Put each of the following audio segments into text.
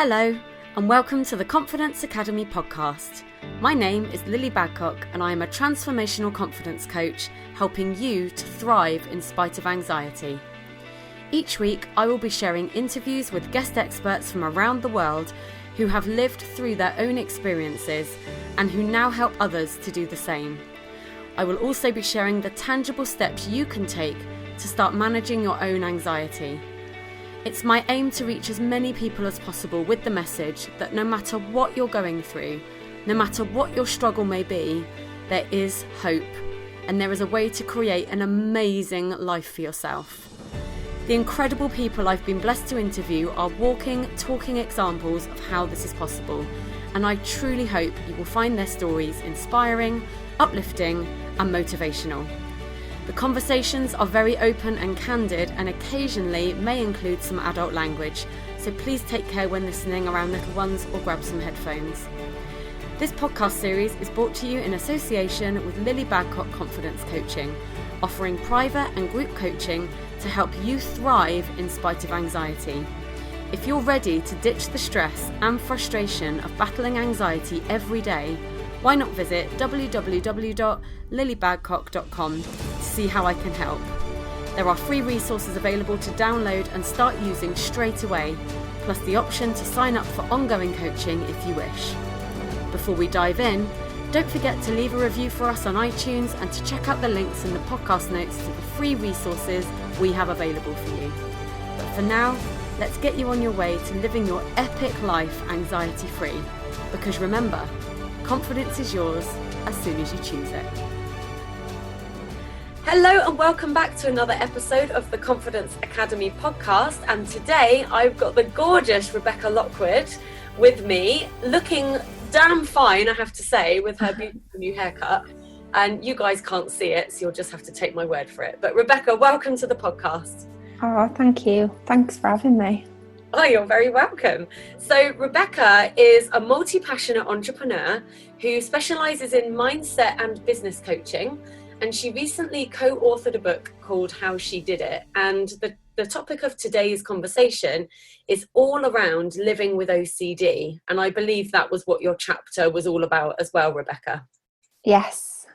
Hello, and welcome to the Confidence Academy podcast. My name is Lily Badcock, and I am a transformational confidence coach helping you to thrive in spite of anxiety. Each week, I will be sharing interviews with guest experts from around the world who have lived through their own experiences and who now help others to do the same. I will also be sharing the tangible steps you can take to start managing your own anxiety. It's my aim to reach as many people as possible with the message that no matter what you're going through, no matter what your struggle may be, there is hope, and there is a way to create an amazing life for yourself. The incredible people I've been blessed to interview are walking, talking examples of how this is possible, and I truly hope you will find their stories inspiring, uplifting, and motivational. The conversations are very open and candid, and occasionally may include some adult language, so please take care when listening around little ones or grab some headphones. This podcast series is brought to you in association with Lily Badcock Confidence Coaching, offering private and group coaching to help you thrive in spite of anxiety. If you're ready to ditch the stress and frustration of battling anxiety every day, why not visit www.lilybadcock.com to see how I can help. There are free resources available to download and start using straight away, plus the option to sign up for ongoing coaching if you wish. Before we dive in, don't forget to leave a review for us on iTunes and to check out the links in the podcast notes to the free resources we have available for you. But for now, let's get you on your way to living your epic life anxiety-free. Because remember, confidence is yours as soon as you choose it. Hello and welcome back to another episode of the Confidence Academy podcast. And today I've got the gorgeous Rebecca Lockwood with me, looking damn fine, I have to say, with her beautiful new haircut. And you guys can't see it, so you'll just have to take my word for it. But Rebecca, welcome to the podcast. Oh, thank you. Thanks for having me. Oh, you're very welcome. So Rebecca is a multi-passionate entrepreneur who specialises in mindset and business coaching. And she recently co-authored a book called How She Did It. And the topic of today's conversation is all around living with OCD. And I believe that was what your chapter was all about as well, Rebecca. Yes,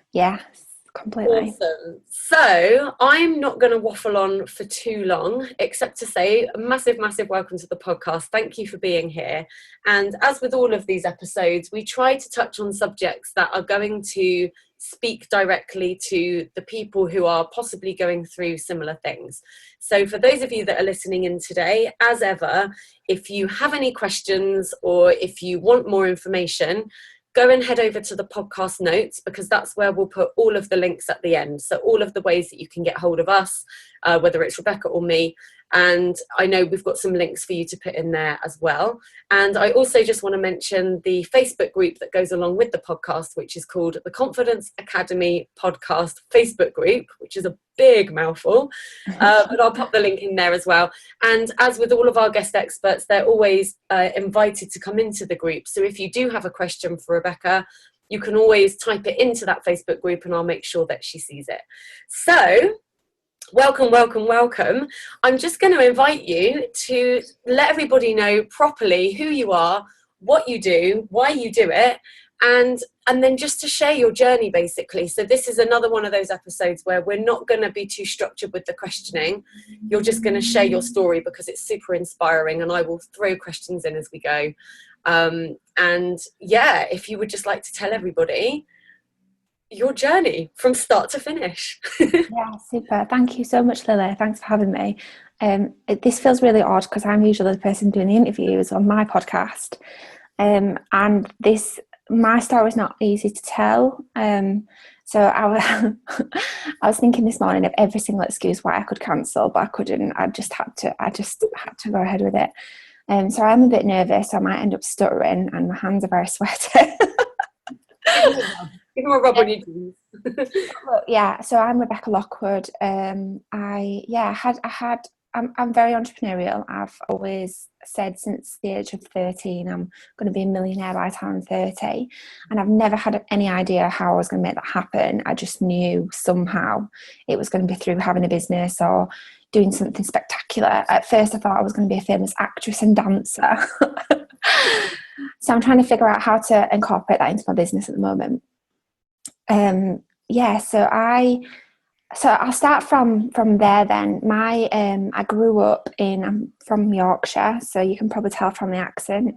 completely. Awesome. So I'm not going to waffle on for too long, except to say a massive welcome to the podcast. Thank you for being here. And as with all of these episodes, we try to touch on subjects that are going to speak directly to the people who are possibly going through similar things. So for those of you that are listening in today, as ever, if you have any questions or if you want more information, go and head over to the podcast notes, because that's where we'll put all of the links at the end. So all of the ways that you can get hold of us, whether it's Rebecca or me. And I know we've got some links for you to put in there as well. And I also just want to mention the Facebook group that goes along with the podcast, which is called the Confidence Academy Podcast Facebook group, which is a big mouthful, but I'll pop the link in there as well. And as with all of our guest experts, they're always invited to come into the group. So if you do have a question for Rebecca, you can always type it into that Facebook group and I'll make sure that she sees it. So welcome. I'm just going to invite you to let everybody know properly who you are, what you do, why you do it, and then just to share your journey, basically. So this is another one of those episodes where we're not going to be too structured with the questioning. You're just going to share your story because it's super inspiring, and I will throw questions in as we go. And yeah, if you would just like to tell everybody your journey from start to finish. Yeah, super. Thank you so much, Lily. Thanks for having me. This feels really odd because I'm usually the person doing the interviews on my podcast. And my story is not easy to tell. So I was thinking this morning of every single excuse why I could cancel, but I couldn't. I just had to go ahead with it. So I'm a bit nervous. I might end up stuttering, and my hands are very sweaty. Give them a rub on your jeans. Yeah, so I'm Rebecca Lockwood. I'm very entrepreneurial. I've always said since the age of 13 I'm going to be a millionaire by the time I'm 30, and I've never had any idea how I was going to make that happen. I just knew somehow it was going to be through having a business or doing something spectacular. At first I thought I was going to be a famous actress and dancer. So I'm trying to figure out how to incorporate that into my business at the moment. So I'll start from there then. I grew up I'm from Yorkshire, so you can probably tell from the accent.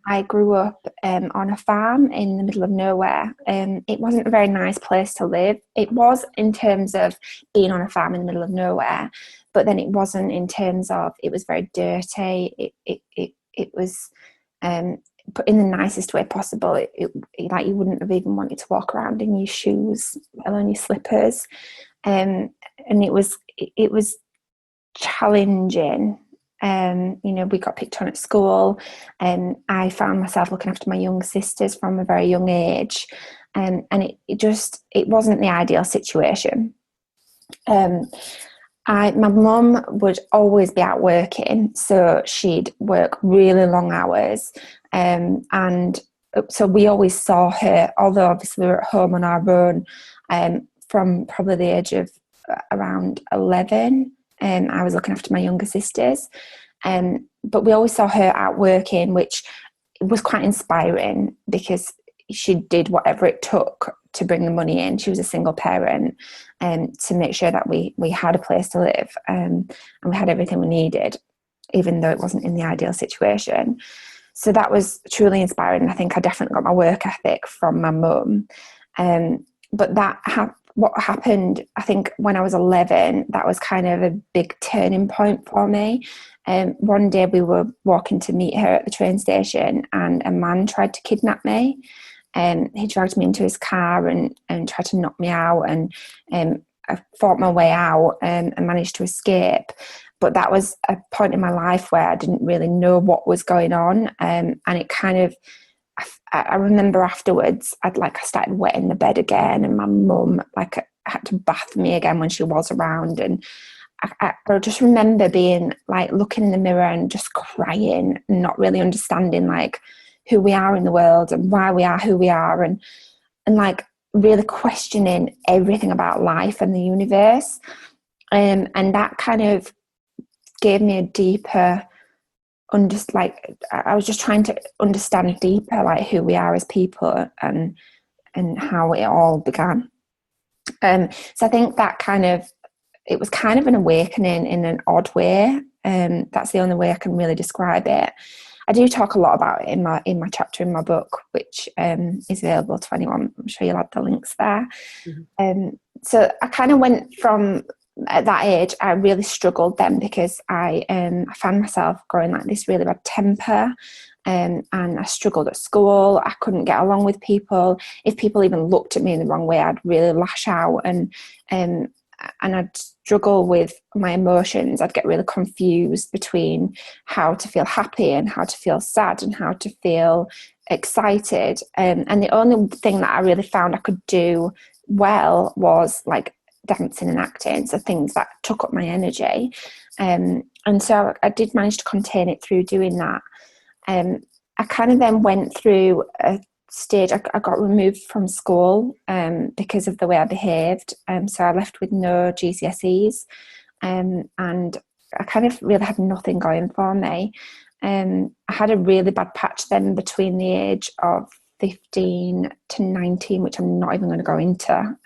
I grew up on a farm in the middle of nowhere. It wasn't a very nice place to live. It was in terms of being on a farm in the middle of nowhere, but then it wasn't in terms of, it was very dirty. It was put in the nicest way possible. Like you wouldn't have even wanted to walk around in your shoes, let alone your slippers. And it was challenging. We got picked on at school, and I found myself looking after my young sisters from a very young age, and it wasn't the ideal situation. My mum would always be out working, so she'd work really long hours, and so we always saw her, although obviously we were at home on our own from probably the age of around 11. I was looking after my younger sisters, but we always saw her out working, which was quite inspiring because she did whatever it took to bring the money in. She was a single parent, to make sure that we had a place to live, and we had everything we needed, even though it wasn't in the ideal situation. So that was truly inspiring. I think I definitely got my work ethic from my mum. But what happened, I think when I was 11, that was kind of a big turning point for me. One day we were walking to meet her at the train station, and a man tried to kidnap me. He dragged me into his car and tried to knock me out, and I fought my way out and managed to escape. But that was a point in my life where I didn't really know what was going on, and it kind of, I remember afterwards, I started wetting the bed again, and my mum had to bath me again when she was around, and I just remember being looking in the mirror and just crying, not really understanding who we are in the world and why we are who we are, and really questioning everything about life and the universe, and that kind of gave me a deeper I was just trying to understand deeper who we are as people and how it all began. So I think that it was kind of an awakening in an odd way. That's the only way I can really describe it. I do talk a lot about it in my chapter in my book, which is available to anyone. I'm sure you'll add the links there. Mm-hmm. So I kind of went from, at that age, I really struggled then because I found myself growing this really bad temper, and I struggled at school. I couldn't get along with people. If people even looked at me in the wrong way, I'd really lash out, and I'd struggle with my emotions. I'd get really confused between how to feel happy and how to feel sad and how to feel excited. And the only thing that I really found I could do well was dancing and acting, so things that took up my energy, and so I did manage to contain it through doing that. I kind of then went through a stage. I got removed from school because of the way I behaved, so I left with no GCSEs, and I kind of really had nothing going for me. I had a really bad patch then between the age of 15 to 19, which I'm not even going to go into.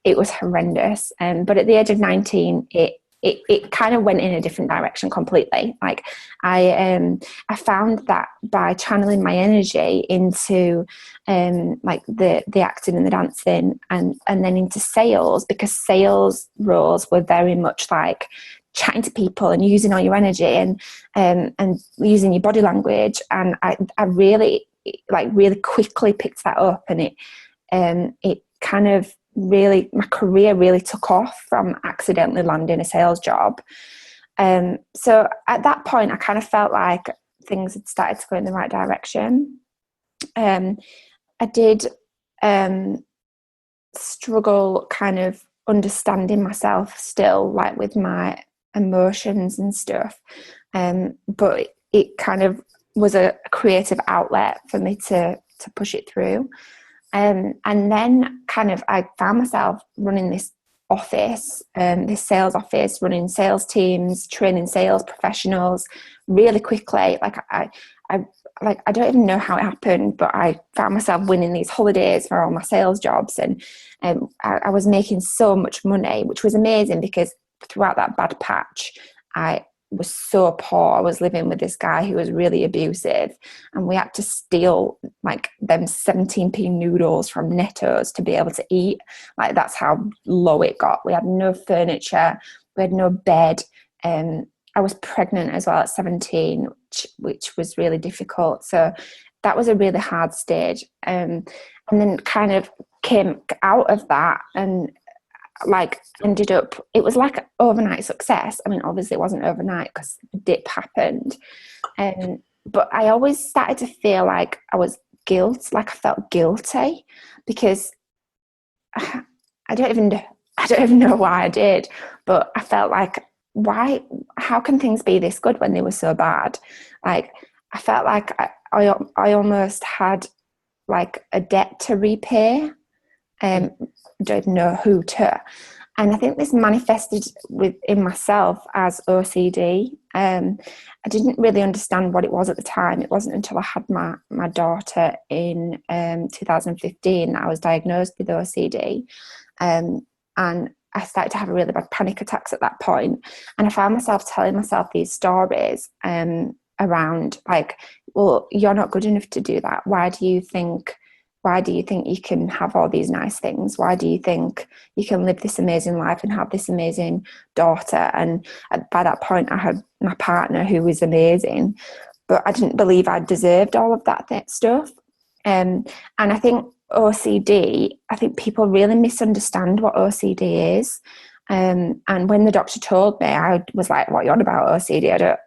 It was horrendous, but at the age of 19 it kind of went in a different direction completely. I found that by channeling my energy into the acting and the dancing, and then into sales, because sales roles were very much chatting to people and using all your energy and using your body language, and I really quickly picked that up, and it kind of really, my career really took off from accidentally landing a sales job. So at that point I kind of felt like things had started to go in the right direction. I did struggle kind of understanding myself still, with my emotions and stuff, but it kind of was a creative outlet for me to push it through. And then kind of I found myself running this office, this sales office, running sales teams, training sales professionals really quickly. I don't even know how it happened, but I found myself winning these holidays for all my sales jobs, and I was making so much money, which was amazing because throughout that bad patch, I was so poor. I was living with this guy who was really abusive, and we had to steal like them 17p noodles from Netto's to be able to eat. Like, that's how low it got. We had no furniture, we had no bed. I was pregnant as well at 17, which was really difficult. So that was a really hard stage. And then kind of came out of that and like ended up, it was like overnight success. I mean, obviously it wasn't overnight because the dip happened. But I always started to feel like I felt guilty because I don't even know why I did, but I felt like, how can things be this good when they were so bad? Like, I felt like I almost had like a debt to repay. Don't know who to. And I think this manifested in myself as OCD. I didn't really understand what it was at the time. It wasn't until I had my daughter in 2015 that I was diagnosed with OCD. And I started to have a really bad panic attacks at that point. And I found myself telling myself these stories around like, well, you're not good enough to do that. Why do you think you can have all these nice things? Why do you think you can live this amazing life and have this amazing daughter? And by that point, I had my partner who was amazing, but I didn't believe I deserved all of that stuff. And I think OCD, I think people really misunderstand what OCD is. And when the doctor told me, I was like, what are you on about, OCD? I don't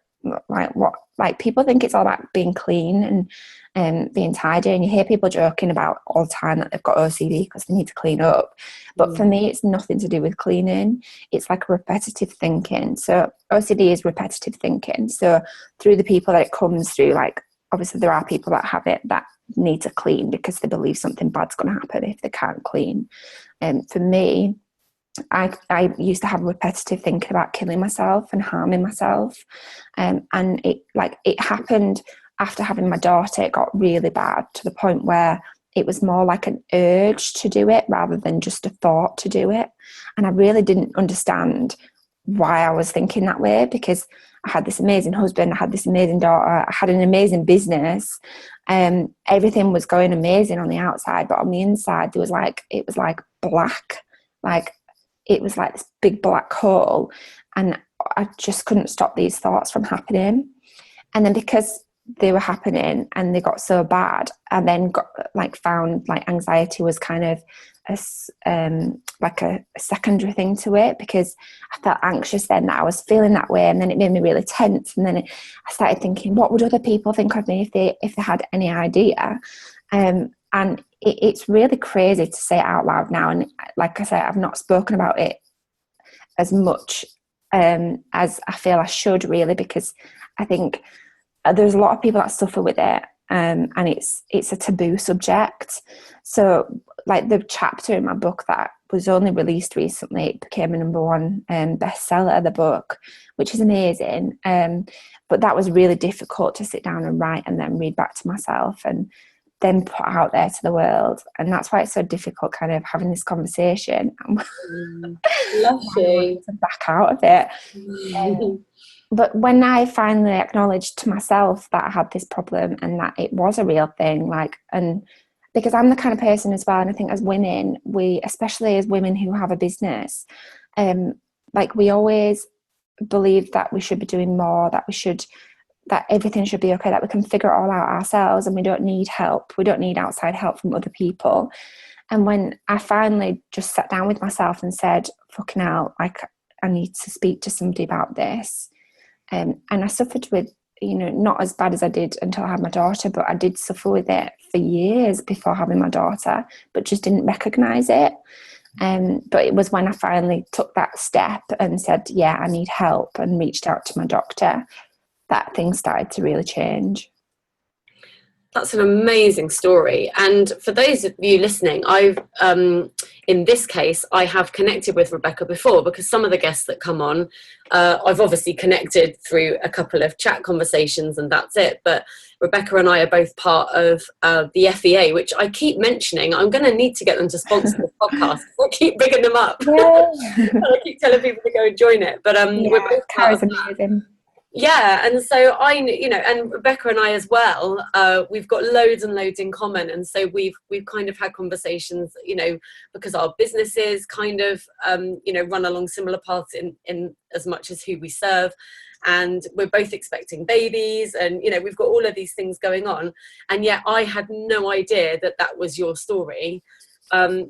like what, like, people think it's all about being clean and being tidy, and you hear people joking about all the time that they've got OCD because they need to clean up. But for me, it's nothing to do with cleaning. It's like repetitive thinking. So OCD is repetitive thinking. So through the people that it comes through, like, obviously there are people that have it that need to clean because they believe something bad's going to happen if they can't clean. And for me, I used to have repetitive thinking about killing myself and harming myself. And it happened after having my daughter. It got really bad to the point where it was more like an urge to do it rather than just a thought to do it. And I really didn't understand why I was thinking that way, because I had this amazing husband, I had this amazing daughter, I had an amazing business, everything was going amazing on the outside, but on the inside it was like black, like it was like this big black hole, and I just couldn't stop these thoughts from happening. And then because they were happening and they got so bad, I then found anxiety was kind of a secondary thing to it, because I felt anxious then that I was feeling that way, and then it made me really tense. And then I started thinking, what would other people think of me if they had any idea? And it's really crazy to say it out loud now. And like I said, I've not spoken about it as much as I feel I should, really, because I think there's a lot of people that suffer with it, and it's a taboo subject. So like the chapter in my book that was only released recently, it became a #1 bestseller, the book, which is amazing. But that was really difficult to sit down and write and then read back to myself and then put out there to the world. And that's why it's so difficult kind of having this conversation. Love you. To back out of it. But when I finally acknowledged to myself that I had this problem and that it was a real thing, and because I'm the kind of person as well, and I think as women, especially as women who have a business, we always believe that we should be doing more, that everything should be okay, that we can figure it all out ourselves and we don't need help. We don't need outside help from other people. And when I finally just sat down with myself and said, fucking hell, I need to speak to somebody about this. And I suffered with, not as bad as I did until I had my daughter, but I did suffer with it for years before having my daughter, but just didn't recognise it. But it was when I finally took that step and said, yeah, I need help, and reached out to my doctor, that things started to really change. That's an amazing story. And for those of you listening, I've, in this case, I have connected with Rebecca before, because some of the guests that come on, I've obviously connected through a couple of chat conversations and that's it. But Rebecca and I are both part of the FEA, which I keep mentioning. I'm going to need to get them to sponsor the podcast. I keep bigging them up. Yeah. I keep telling people to go and join it. But we're both part of that. Amazing. Yeah, and so and Rebecca and I as well, we've got loads and loads in common, and so we've kind of had conversations, because our businesses kind of run along similar paths in as much as who we serve, and we're both expecting babies, and we've got all of these things going on, and yet I had no idea that was your story.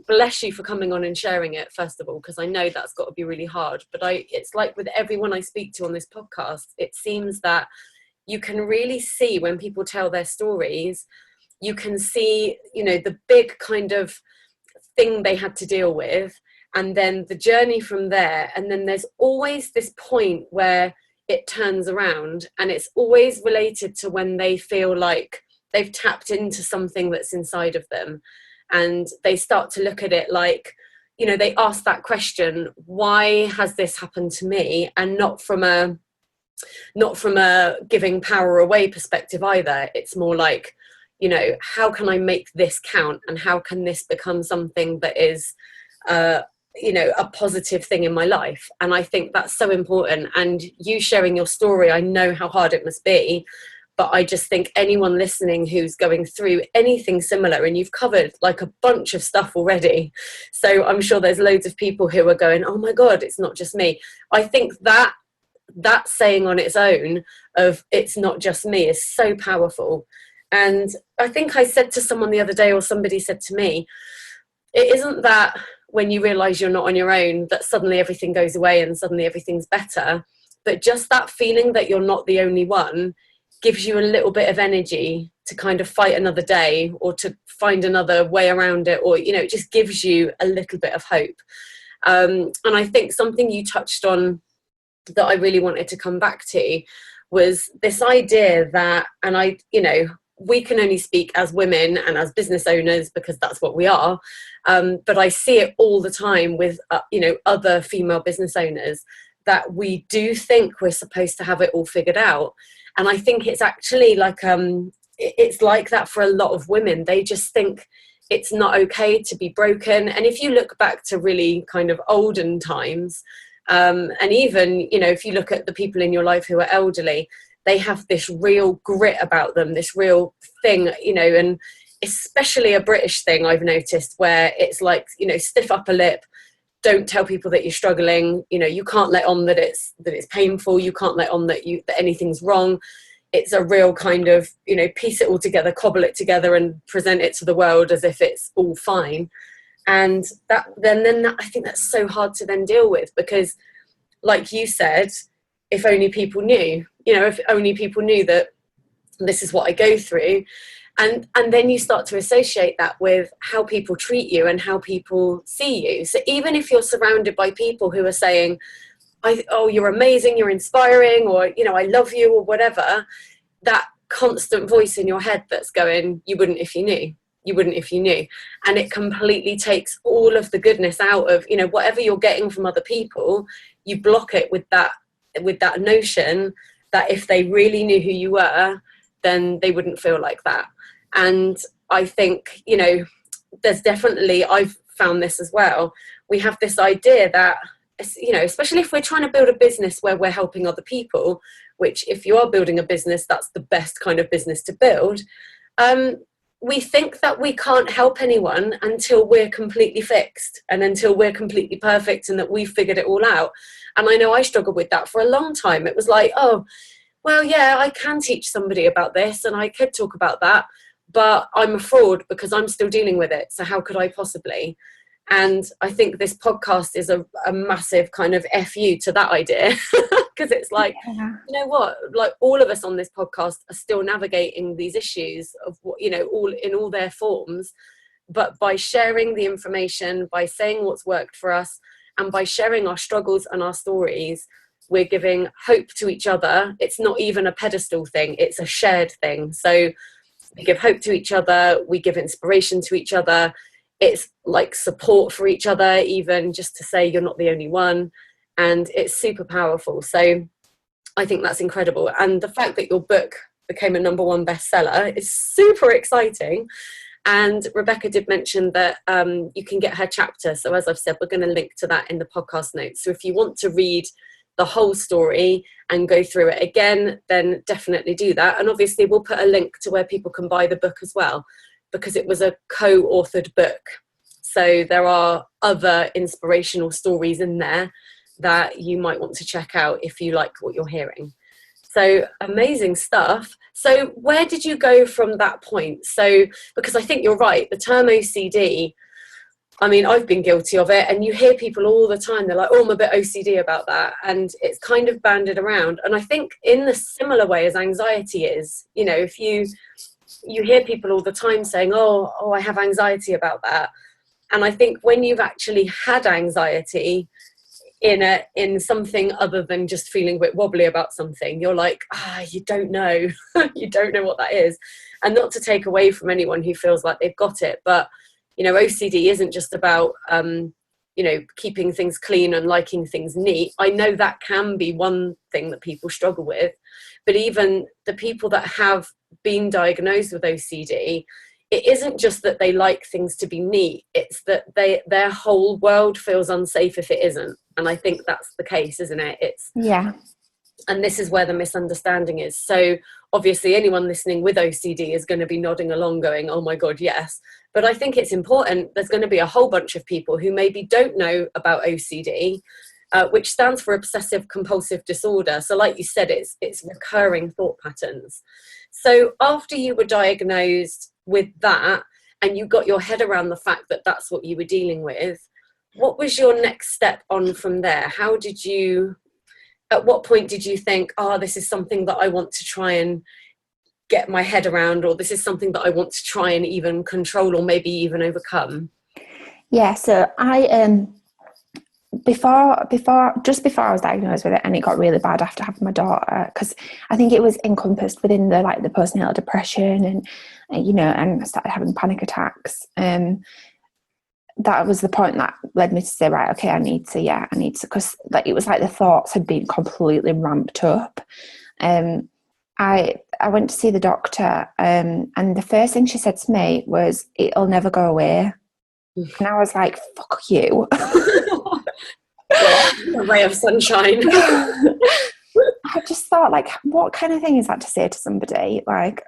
Bless you for coming on and sharing it, first of all, because I know that's got to be really hard. But it's like with everyone I speak to on this podcast, it seems that you can really see when people tell their stories, you can see, the big kind of thing they had to deal with, and then the journey from there. And then there's always this point where it turns around, and it's always related to when they feel like they've tapped into something that's inside of them. And they start to look at it like, they ask that question, why has this happened to me? And not from a giving power away perspective either. It's more like, how can I make this count? And how can this become something that is, a positive thing in my life? And I think that's so important. And you sharing your story, I know how hard it must be. But I just think anyone listening who's going through anything similar, and you've covered like a bunch of stuff already, so I'm sure there's loads of people who are going, oh my God, it's not just me. I think that saying on its own of it's not just me is so powerful. And I think I said to someone the other day, or somebody said to me, it isn't that when you realize you're not on your own that suddenly everything goes away and suddenly everything's better, but just that feeling that you're not the only one gives you a little bit of energy to kind of fight another day, or to find another way around it, or it just gives you a little bit of hope. And I think something you touched on that I really wanted to come back to was this idea that, and we can only speak as women and as business owners because that's what we are, but I see it all the time with other female business owners, that we do think we're supposed to have it all figured out. And I think it's actually like, it's like that for a lot of women. They just think it's not okay to be broken. And if you look back to really kind of olden times, and even, if you look at the people in your life who are elderly, they have this real grit about them, this real thing, and especially a British thing I've noticed, where it's like, stiff upper lip. Don't tell people that you're struggling. You can't let on that it's painful. You can't let on that anything's wrong. It's a real kind of, piece it all together, cobble it together and present it to the world as if it's all fine. And that I think that's so hard to then deal with, because like you said, if only people knew, if only people knew that this is what I go through. And then you start to associate that with how people treat you and how people see you. So even if you're surrounded by people who are saying, oh, you're amazing, you're inspiring, or, I love you, or whatever, that constant voice in your head that's going, you wouldn't if you knew. You wouldn't if you knew. And it completely takes all of the goodness out of, whatever you're getting from other people, you block it with that notion that if they really knew who you were, then they wouldn't feel like that. And I think, there's definitely, I've found this as well. We have this idea that, especially if we're trying to build a business where we're helping other people, which if you are building a business, that's the best kind of business to build. We think that we can't help anyone until we're completely fixed and until we're completely perfect and that we've figured it all out. And I know I struggled with that for a long time. It was like, oh, well, yeah, I can teach somebody about this and I could talk about that, but I'm a fraud because I'm still dealing with it. So how could I possibly? And I think this podcast is a massive kind of FU to that idea, because it's like, you know what, like all of us on this podcast are still navigating these issues of what, all in all their forms. But by sharing the information, by saying what's worked for us, and by sharing our struggles and our stories, we're giving hope to each other. It's not even a pedestal thing, it's a shared thing. So We give hope to each other, we give inspiration to each other. It's like support for each other, even just to say you're not the only one. And it's super powerful. So I think that's incredible. And the fact that your book became a #1 bestseller is super exciting. And Rebecca did mention that you can get her chapter. So as I've said, we're going to link to that in the podcast notes. So if you want to read the whole story and go through it again, then definitely do that. And obviously we'll put a link to where people can buy the book as well, because it was a co-authored book. So there are other inspirational stories in there that you might want to check out if you like what you're hearing. So amazing stuff. So where did you go from that point? So, because I think you're right, the term OCD, I mean, I've been guilty of it, and you hear people all the time, they're like, oh, I'm a bit OCD about that. And it's kind of banded around. And I think in the similar way as anxiety is, you know, if you hear people all the time saying, oh, I have anxiety about that. And I think when you've actually had anxiety in something other than just feeling a bit wobbly about something, you're like, you don't know. You don't know what that is. And not to take away from anyone who feels like they've got it, but, you know, OCD isn't just about, you know, keeping things clean and liking things neat. I know that can be one thing that people struggle with, but even the people that have been diagnosed with OCD, it isn't just that they like things to be neat, it's that their whole world feels unsafe if it isn't. And I think that's the case, isn't it? And this is where the misunderstanding is. So obviously anyone listening with OCD is going to be nodding along going, oh my God, yes. But I think it's important. There's going to be a whole bunch of people who maybe don't know about OCD, which stands for obsessive compulsive disorder. So like you said, it's recurring thought patterns. So after you were diagnosed with that and you got your head around the fact that that's what you were dealing with, what was your next step on from there? At what point did you think, this is something that I want to try and get my head around, or this is something that I want to try and even control or maybe even overcome? Yeah, so I before I was diagnosed with it, and it got really bad after having my daughter, because I think it was encompassed within the postnatal depression, and you know, and I started having panic attacks. That was the point that led me to say, right, okay, I need to, because it was like the thoughts had been completely ramped up. I went to see the doctor, and the first thing she said to me was, it'll never go away. And I was like, fuck you. A ray of sunshine. I just thought, what kind of thing is that to say to somebody? And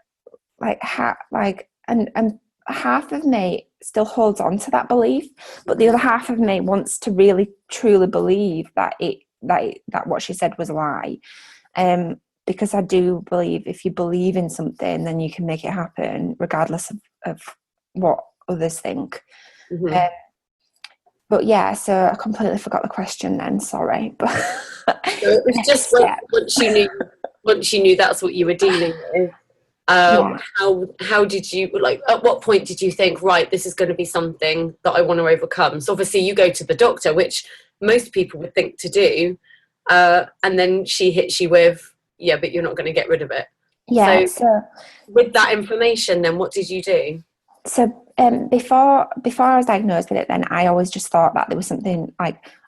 half of me still holds on to that belief, but the other half of me wants to really truly believe that what she said was a lie. Because I do believe if you believe in something, then you can make it happen regardless of what others think. Mm-hmm. But yeah, so I completely forgot the question then, sorry. But so it was just once you knew that's what you were dealing with, how did you, at what point did you think, right, this is going to be something that I want to overcome? So obviously you go to the doctor, which most people would think to do, and then she hits you with, but you're not going to get rid of it. So with that information, then what did you do? So before I was diagnosed with it, then I always just thought that there was something,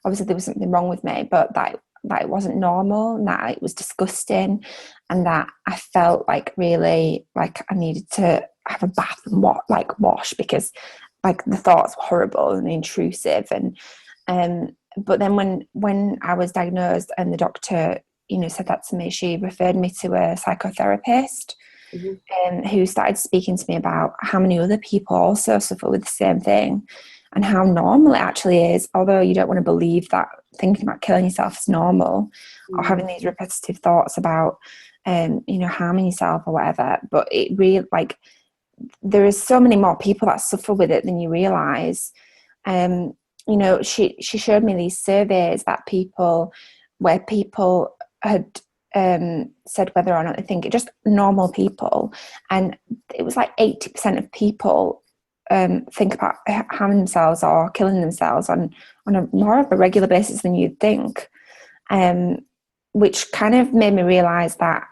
obviously there was something wrong with me, but that it wasn't normal, and that it was disgusting, and that I felt really I needed to have a bath and wash, because the thoughts were horrible and intrusive. And but then when I was diagnosed and the doctor, said that to me, she referred me to a psychotherapist. Mm-hmm. Who started speaking to me about how many other people also suffer with the same thing, and how normal it actually is, although you don't want to believe that thinking about killing yourself is normal. Mm-hmm. Or having these repetitive thoughts about harming yourself or whatever. But it really, there is so many more people that suffer with it than you realize. She showed me these surveys where people had said whether or not they think it, just normal people, and it was 80% of people think about harming themselves or killing themselves on a more of a regular basis than you'd think, which kind of made me realize that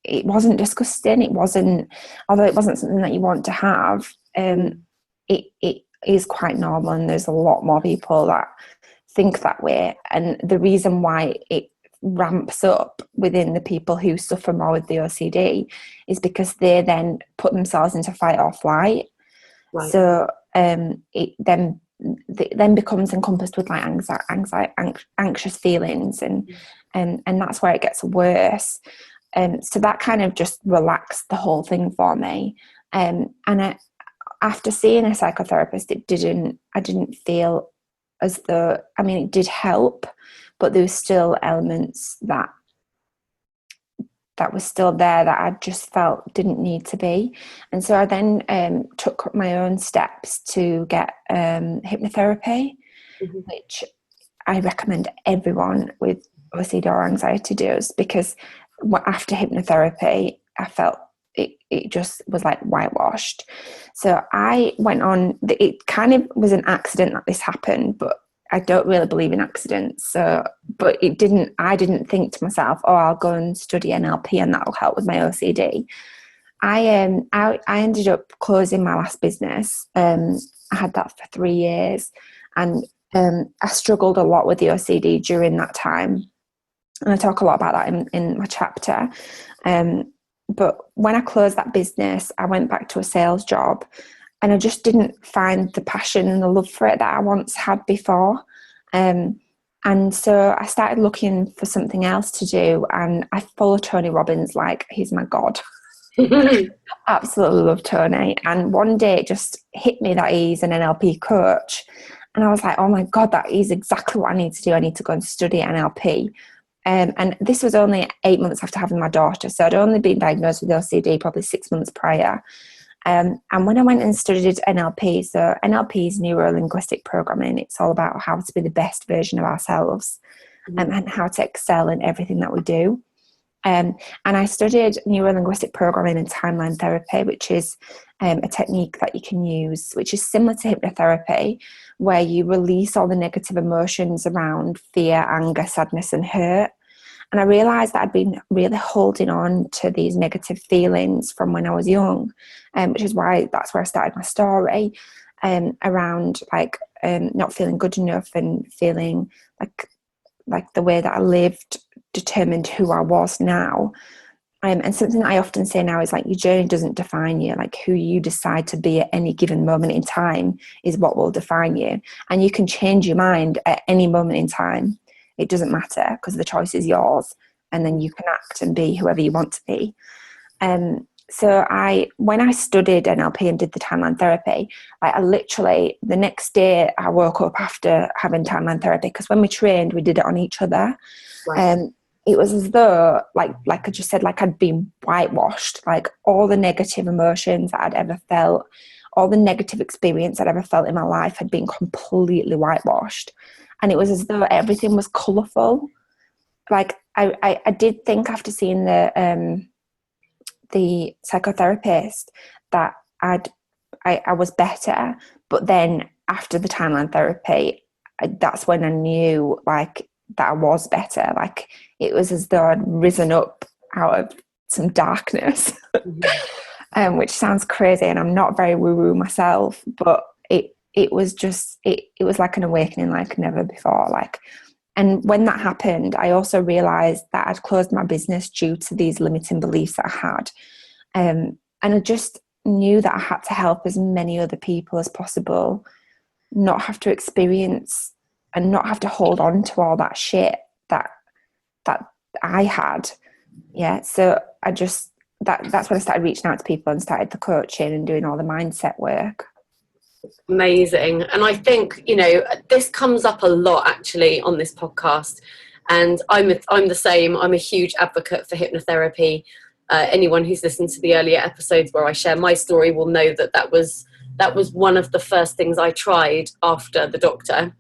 it wasn't disgusting. It wasn't, although it wasn't something that you want to have, it is quite normal, and there's a lot more people that think that way. And the reason why it ramps up within the people who suffer more with the OCD is because they then put themselves into fight or flight. Right. So it then becomes encompassed with like anxious feelings, and that's where it gets worse. So that kind of just relaxed the whole thing for me. After seeing a psychotherapist, I didn't feel as though, I mean, it did help, but there was still elements that was still there that I just felt didn't need to be. And so I then took my own steps to get hypnotherapy, which I recommend everyone with OCD or anxiety does, because after hypnotherapy, I felt it just was like whitewashed. So I went on, it kind of was an accident that this happened, but I don't really believe in accidents. So, but I didn't think to myself, oh, I'll go and study NLP and that'll help with my OCD. I ended up closing my last business. I had that for 3 years, and I struggled a lot with the OCD during that time. And I talk a lot about that in my chapter. But when I closed that business, I went back to a sales job, and I just didn't find the passion and the love for it that I once had before. And so I started looking for something else to do, and I follow Tony Robbins like he's my god. Absolutely love Tony. And one day it just hit me that he's an NLP coach. And I was like, oh my God, that is exactly what I need to do. I need to go and study NLP. And this was only 8 months after having my daughter. So I'd only been diagnosed with OCD probably 6 months prior. And when I went and studied NLP, so NLP is neuro-linguistic programming. It's all about how to be the best version of ourselves, and how to excel in everything that we do. And I studied neuro-linguistic programming and timeline therapy, which is a technique that you can use, which is similar to hypnotherapy, where you release all the negative emotions around fear, anger, sadness, and hurt. And I realised that I'd been really holding on to these negative feelings from when I was young, which is why that's where I started my story, around not feeling good enough and feeling like the way that I lived determined who I was now. And something that I often say now is like, your journey doesn't define you. Like, who you decide to be at any given moment in time is what will define you. And you can change your mind at any moment in time. It doesn't matter, because the choice is yours, and then you can act and be whoever you want to be. So when I studied NLP and did the timeline therapy, I literally, the next day I woke up after having timeline therapy, because when we trained, we did it on each other. Right. It was as though, like I just said, like I'd been whitewashed, like all the negative emotions that I'd ever felt, all the negative experience I'd ever felt in my life had been completely whitewashed. And it was as though everything was colourful. Like I did think after seeing the psychotherapist that I was better, but then after the timeline therapy, that's when I knew like that I was better. Like it was as though I'd risen up out of some darkness, which sounds crazy, and I'm not very woo-woo myself, but it was just it was like an awakening like never before. And when that happened, I also realized that I'd closed my business due to these limiting beliefs that I had, and I just knew that I had to help as many other people as possible not have to experience and not have to hold on to all that shit that I had. Yeah, so I just that's when I started reaching out to people and started the coaching and doing all the mindset work. Amazing. And I think, this comes up a lot actually on this podcast, and I'm the same. I'm a huge advocate for hypnotherapy. Anyone who's listened to the earlier episodes where I share my story will know that was one of the first things I tried after the doctor.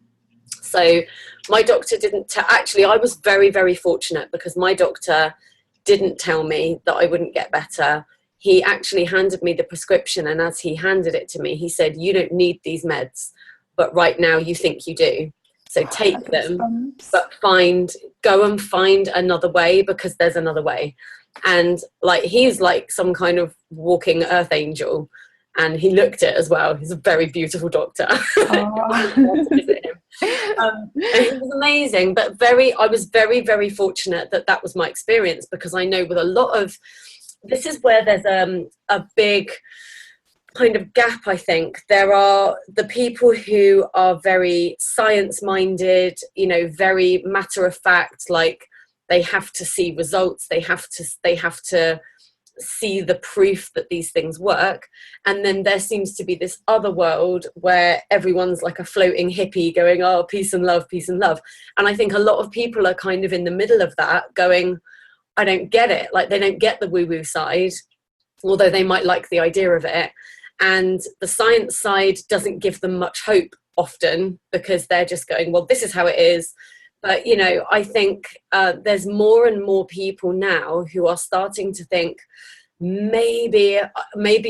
So my doctor didn't actually, I was very, very fortunate, because my doctor didn't tell me that I wouldn't get better. He actually handed me the prescription, and as he handed it to me, he said, "You don't need these meds, but right now you think you do. So take them, but go and find another way, because there's another way." And like, he's like some kind of walking earth angel, and he looked it as well. He's a very beautiful doctor. Oh. And it was amazing, but I was very, very fortunate that that was my experience, because I know with a lot of, this is where there's a big kind of gap. I think there are the people who are very science minded, you know, very matter of fact, like they have to see results, they have to see the proof that these things work. And then there seems to be this other world where everyone's like a floating hippie going, oh, peace and love, peace and love. And I think a lot of people are kind of in the middle of that, going, I don't get it. Like, they don't get the woo-woo side, although they might like the idea of it. And the science side doesn't give them much hope often, because they're just going, well, this is how it is. But, you know, I think there's more and more people now who are starting to think, maybe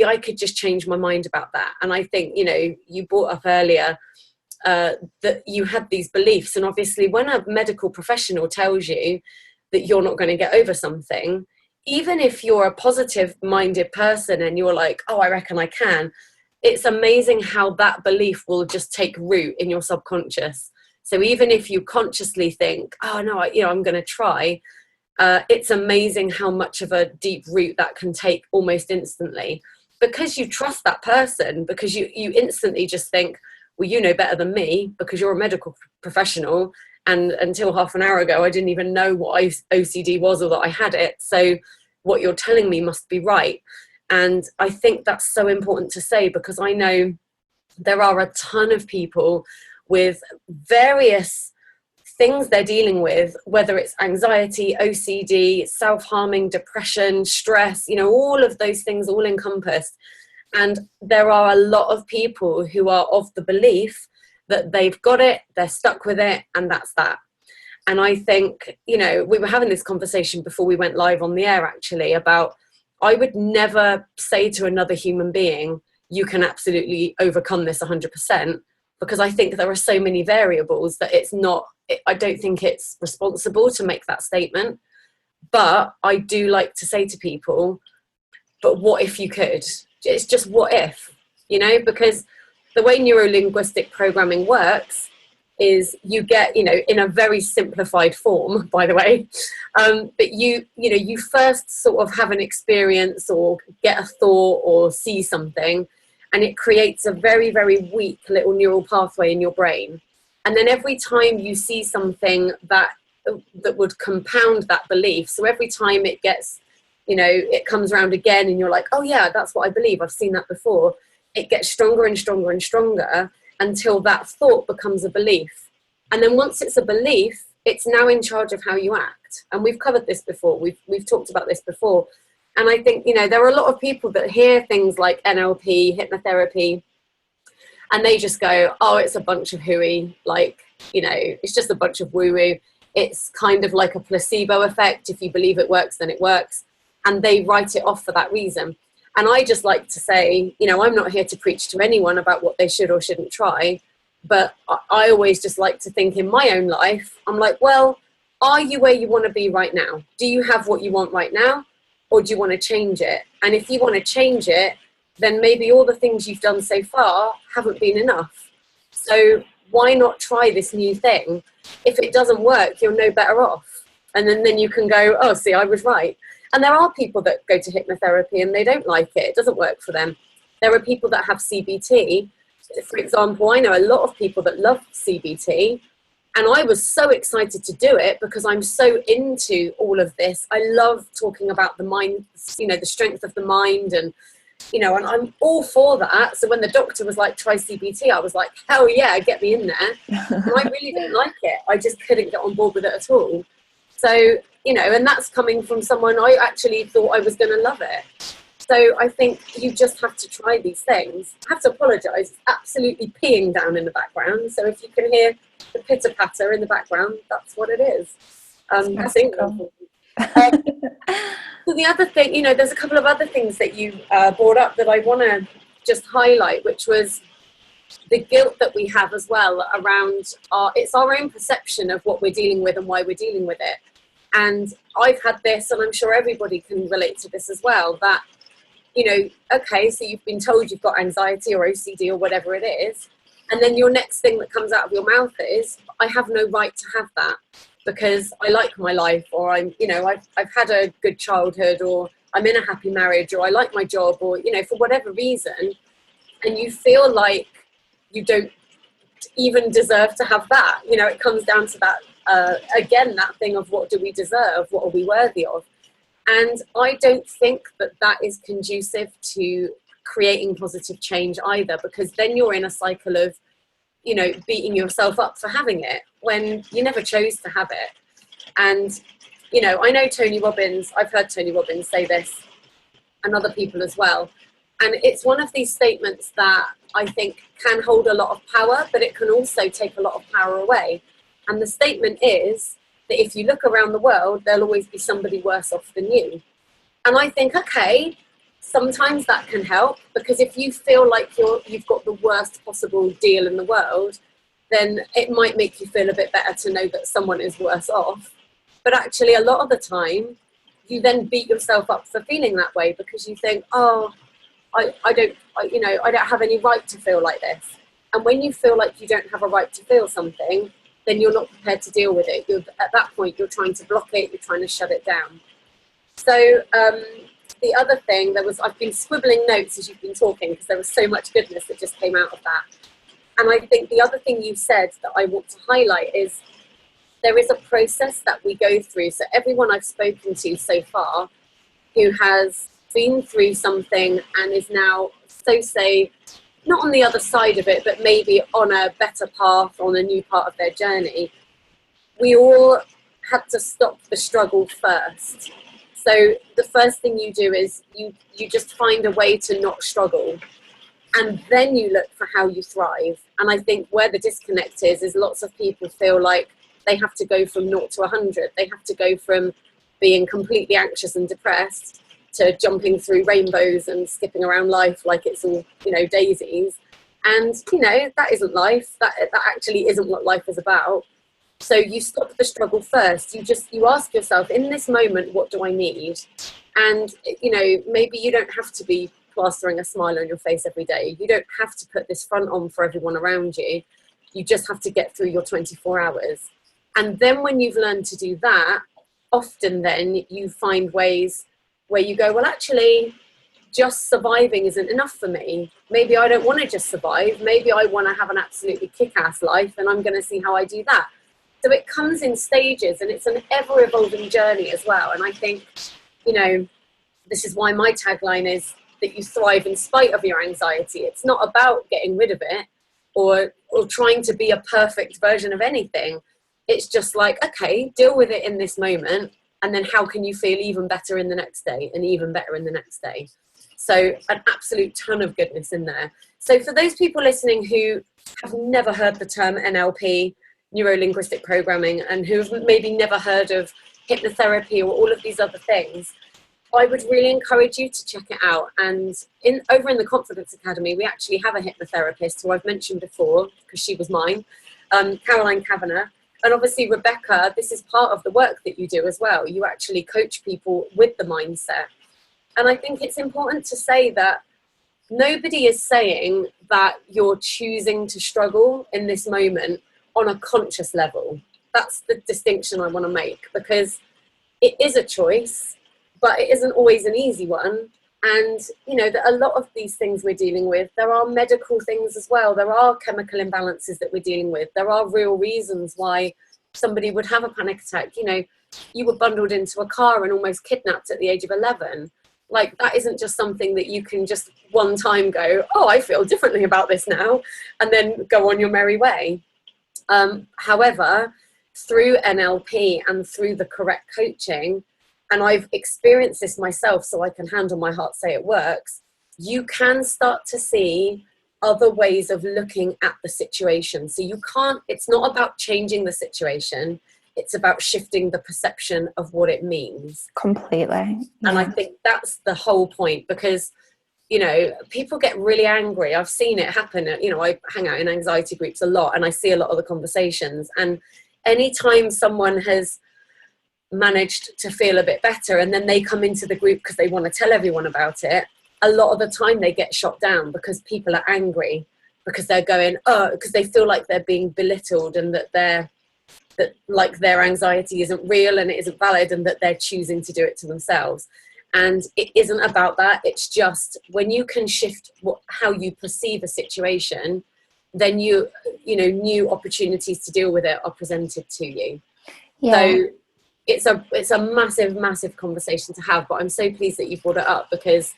I could just change my mind about that. And I think, you know, you brought up earlier that you had these beliefs. And obviously when a medical professional tells you that you're not going to get over something, even if you're a positive minded person and you're like, oh, I reckon I can, it's amazing how that belief will just take root in your subconscious. So even if you consciously think, oh no, I'm going to try, it's amazing how much of a deep root that can take almost instantly, because you trust that person, because you instantly just think, well, you know better than me, because you're a medical professional. And until half an hour ago, I didn't even know what OCD was or that I had it. So what you're telling me must be right. And I think that's so important to say, because I know there are a ton of people with various things they're dealing with, whether it's anxiety, OCD, self-harming, depression, stress, you know, all of those things all encompassed. And there are a lot of people who are of the belief that they've got it, they're stuck with it, and that's that. And I think, you know, we were having this conversation before we went live on the air, actually, about, I would never say to another human being, you can absolutely overcome this 100%, because I think there are so many variables that I don't think it's responsible to make that statement. But I do like to say to people, but what if you could? It's just what if, you know, because the way neuro-linguistic programming works is you get, you know, in a very simplified form, by the way, but you first sort of have an experience or get a thought or see something, and it creates a very, very weak little neural pathway in your brain. And then every time you see something that would compound that belief, so every time it gets, you know, it comes around again and you're like, oh yeah, that's what I believe, I've seen that before, it gets stronger and stronger and stronger until that thought becomes a belief. And then once it's a belief, it's now in charge of how you act. And we've covered this before, we've talked about this before. And I think, you know, there are a lot of people that hear things like NLP, hypnotherapy, and they just go, oh, it's a bunch of hooey, like, you know, it's just a bunch of woo-woo. It's kind of like a placebo effect. If you believe it works, then it works. And they write it off for that reason. And I just like to say, you know, I'm not here to preach to anyone about what they should or shouldn't try. But I always just like to think in my own life, I'm like, well, are you where you want to be right now? Do you have what you want right now? Or do you want to change it? And if you want to change it, then maybe all the things you've done so far haven't been enough. So why not try this new thing? If it doesn't work, you're no better off. And then you can go, oh, see, I was right. And there are people that go to hypnotherapy and they don't like it. It doesn't work for them. There are people that have CBT. For example, I know a lot of people that love CBT. And I was so excited to do it because I'm so into all of this. I love talking about the mind, you know, the strength of the mind, and, you know, and I'm all for that. So when the doctor was like, try CBT, I was like, hell yeah, get me in there. And I really didn't like it. I just couldn't get on board with it at all. So, you know, and that's coming from someone I actually thought I was going to love it. So I think you just have to try these things. I have to apologise. It's absolutely peeing down in the background. So if you can hear the pitter patter in the background, that's what it is. I think. So the other thing, you know, there's a couple of other things that you brought up that I want to just highlight, which was the guilt that we have as well around it's our own perception of what we're dealing with and why we're dealing with it. And I've had this, and I'm sure everybody can relate to this as well, that, you know, okay, so you've been told you've got anxiety or OCD or whatever it is, and then your next thing that comes out of your mouth is, I have no right to have that because I like my life, or I'm, you know, I've had a good childhood, or I'm in a happy marriage, or I like my job, or, you know, for whatever reason, and you feel like you don't even deserve to have that. You know, it comes down to that, again, that thing of what do we deserve? What are we worthy of? And I don't think that that is conducive to creating positive change either, because then you're in a cycle of, you know, beating yourself up for having it when you never chose to have it. And, you know, I know Tony Robbins, I've heard Tony Robbins say this, and other people as well. And it's one of these statements that I think can hold a lot of power, but it can also take a lot of power away. And the statement is that if you look around the world, there'll always be somebody worse off than you. And I think, okay, sometimes that can help, because if you feel like you've got the worst possible deal in the world, then it might make you feel a bit better to know that someone is worse off. But actually, a lot of the time, you then beat yourself up for feeling that way, because you think, oh, I don't have any right to feel like this. And when you feel like you don't have a right to feel something, then you're not prepared to deal with it. At that point, you're trying to block it, you're trying to shut it down. So the other thing, I've been scribbling notes as you've been talking, because there was so much goodness that just came out of that. And I think the other thing you said that I want to highlight is there is a process that we go through. So everyone I've spoken to so far who has been through something and is now, so say, not on the other side of it, but maybe on a better path, on a new part of their journey, we all had to stop the struggle first. So the first thing you do is you just find a way to not struggle, and then you look for how you thrive. And I think where the disconnect is lots of people feel like they have to go from 0 to 100. They have to go from being completely anxious and depressed to jumping through rainbows and skipping around life like it's all, you know, daisies. And, you know, that isn't life. That actually isn't what life is about. So you stop the struggle first. You ask yourself, in this moment, what do I need? And, you know, maybe you don't have to be plastering a smile on your face every day. You don't have to put this front on for everyone around you. You just have to get through your 24 hours. And then when you've learned to do that, often then you find ways where you go, well, actually, just surviving isn't enough for me. Maybe I don't want to just survive. Maybe I want to have an absolutely kick-ass life, and I'm going to see how I do that. So it comes in stages, and it's an ever-evolving journey as well. And I think, you know, this is why my tagline is that you thrive in spite of your anxiety. It's not about getting rid of it or trying to be a perfect version of anything. It's just like, okay, deal with it in this moment, and then how can you feel even better in the next day and even better in the next day? So an absolute ton of goodness in there. So for those people listening who have never heard the term NLP, neuro-linguistic programming, and who've maybe never heard of hypnotherapy or all of these other things, I would really encourage you to check it out. And over in the Confidence Academy, we actually have a hypnotherapist who I've mentioned before, because she was mine, Caroline Kavanagh. And obviously, Rebecca, this is part of the work that you do as well. You actually coach people with the mindset. And I think it's important to say that nobody is saying that you're choosing to struggle in this moment on a conscious level. That's the distinction I want to make, because it is a choice, but it isn't always an easy one. And, you know, that a lot of these things we're dealing with, there are medical things as well. There are chemical imbalances that we're dealing with. There are real reasons why somebody would have a panic attack. You know, you were bundled into a car and almost kidnapped at the age of 11. Like, that isn't just something that you can just one time go, oh, I feel differently about this now, and then go on your merry way. However, through NLP and through the correct coaching, and I've experienced this myself, so I can hand on my heart say it works, you can start to see other ways of looking at the situation. So it's not about changing the situation, it's about shifting the perception of what it means. Completely. Yeah. And I think that's the whole point, because, you know, people get really angry. I've seen it happen. You know, I hang out in anxiety groups a lot, and I see a lot of the conversations. And anytime someone has managed to feel a bit better, and then they come into the group because they want to tell everyone about it, a lot of the time they get shot down because people are angry, because they're going, oh, because they feel like they're being belittled, and that their anxiety isn't real and it isn't valid, and that they're choosing to do it to themselves. And it isn't about that. It's just when you can shift how you perceive a situation, then new opportunities to deal with it are presented to you. Yeah. So it's a massive conversation to have, but I'm so pleased that you brought it up, because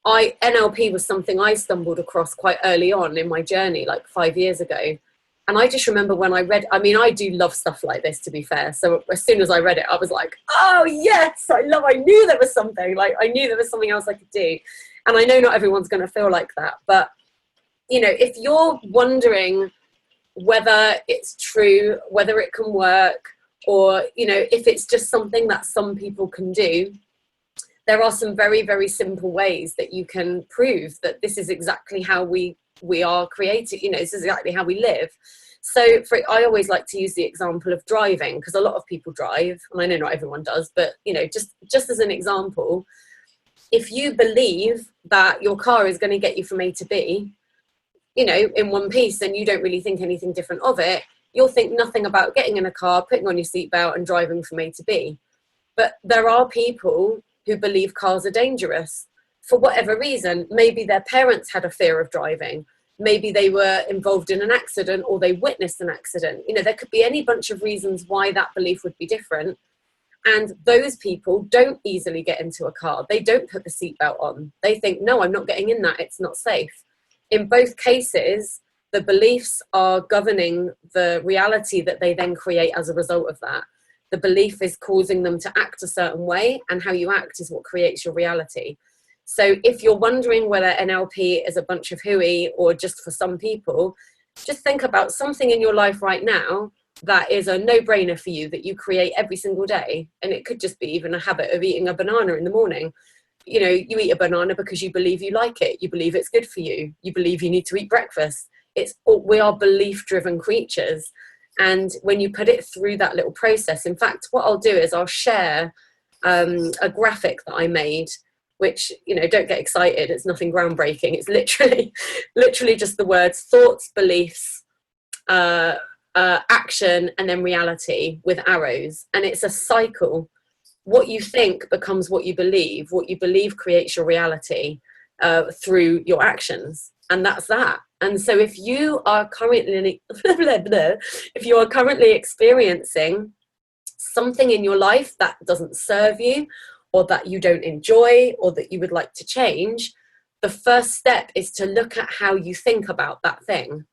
NLP was something I stumbled across quite early on in my journey, like 5 years ago. And I just remember when I do love stuff like this, to be fair. So as soon as I read it, I was like, oh yes, I knew there was something, like I knew there was something else I could do. And I know not everyone's going to feel like that, but if you're wondering whether it's true, whether it can work, or, if it's just something that some people can do, there are some very, very simple ways that you can prove that this is exactly how we are created. This is exactly how we live. So I always like to use the example of driving, because a lot of people drive, and I know not everyone does, but, just as an example, if you believe that your car is going to get you from A to B, in one piece, and you don't really think anything different of it, you'll think nothing about getting in a car, putting on your seatbelt and driving from A to B. But there are people who believe cars are dangerous for whatever reason. Maybe their parents had a fear of driving. Maybe they were involved in an accident, or they witnessed an accident. There could be any bunch of reasons why that belief would be different. And those people don't easily get into a car. They don't put the seatbelt on. They think, no, I'm not getting in that. It's not safe. In both cases, the beliefs are governing the reality that they then create as a result of that. The belief is causing them to act a certain way, and how you act is what creates your reality. So if you're wondering whether NLP is a bunch of hooey or just for some people, just think about something in your life right now that is a no-brainer for you, that you create every single day. And it could just be even a habit of eating a banana in the morning. You eat a banana because you believe you like it. You believe it's good for you. You believe you need to eat breakfast. We are belief-driven creatures. And when you put it through that little process, in fact, what I'll do is I'll share a graphic that I made, which, don't get excited. It's nothing groundbreaking. It's literally just the words thoughts, beliefs, action, and then reality with arrows. And it's a cycle. What you think becomes what you believe. What you believe creates your reality through your actions. And that's that. And so if you are currently experiencing something in your life that doesn't serve you, or that you don't enjoy, or that you would like to change, the first step is to look at how you think about that thing.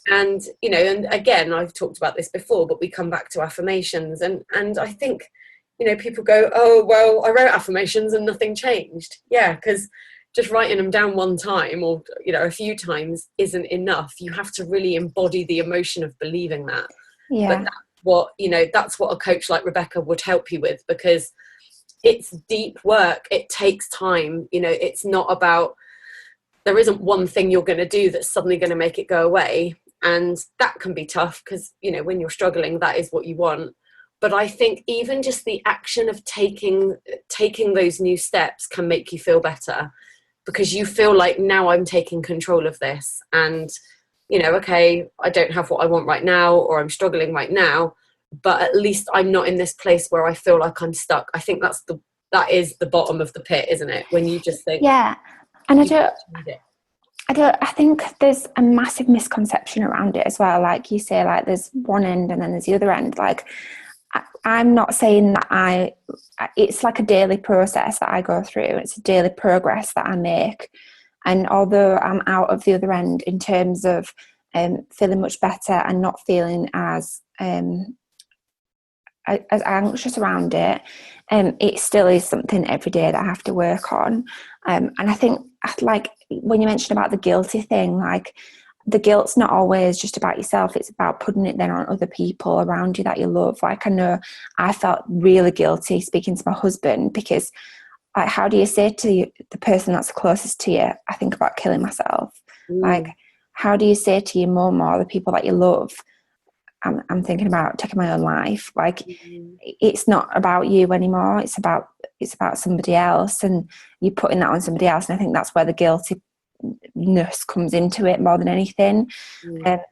And, and again, I've talked about this before, but we come back to affirmations. And I think, people go, oh, well, I wrote affirmations and nothing changed. Yeah, because just writing them down one time, or, a few times, isn't enough. You have to really embody the emotion of believing that. Yeah. But that's what a coach like Rebecca would help you with, because it's deep work. It takes time. It's not about, there isn't one thing you're going to do that's suddenly going to make it go away. And that can be tough, because, when you're struggling, that is what you want. But I think even just the action of taking those new steps can make you feel better, because you feel like, now I'm taking control of this, and, okay, I don't have what I want right now, or I'm struggling right now, but at least I'm not in this place where I feel like I'm stuck. I think that is the bottom of the pit, isn't it? When you just think, yeah. And I think there's a massive misconception around it as well. Like you say, like there's one end and then there's the other end. Like I'm not saying that it's like a daily process that I go through. It's a daily progress that I make. And although I'm out of the other end in terms of feeling much better and not feeling as anxious around it, it still is something every day that I have to work on. And I think, like when you mentioned about the guilty thing, like the guilt's not always just about yourself. It's about putting it then on other people around you that you love. Like I know I felt really guilty speaking to my husband, because like, how do you say to the person that's closest to you, I think about killing myself? Like, how do you say to your mum or the people that you love, I'm thinking about taking my own life. Like, it's not about you anymore. It's about somebody else, and you're putting that on somebody else. And I think that's where the guiltiness comes into it more than anything.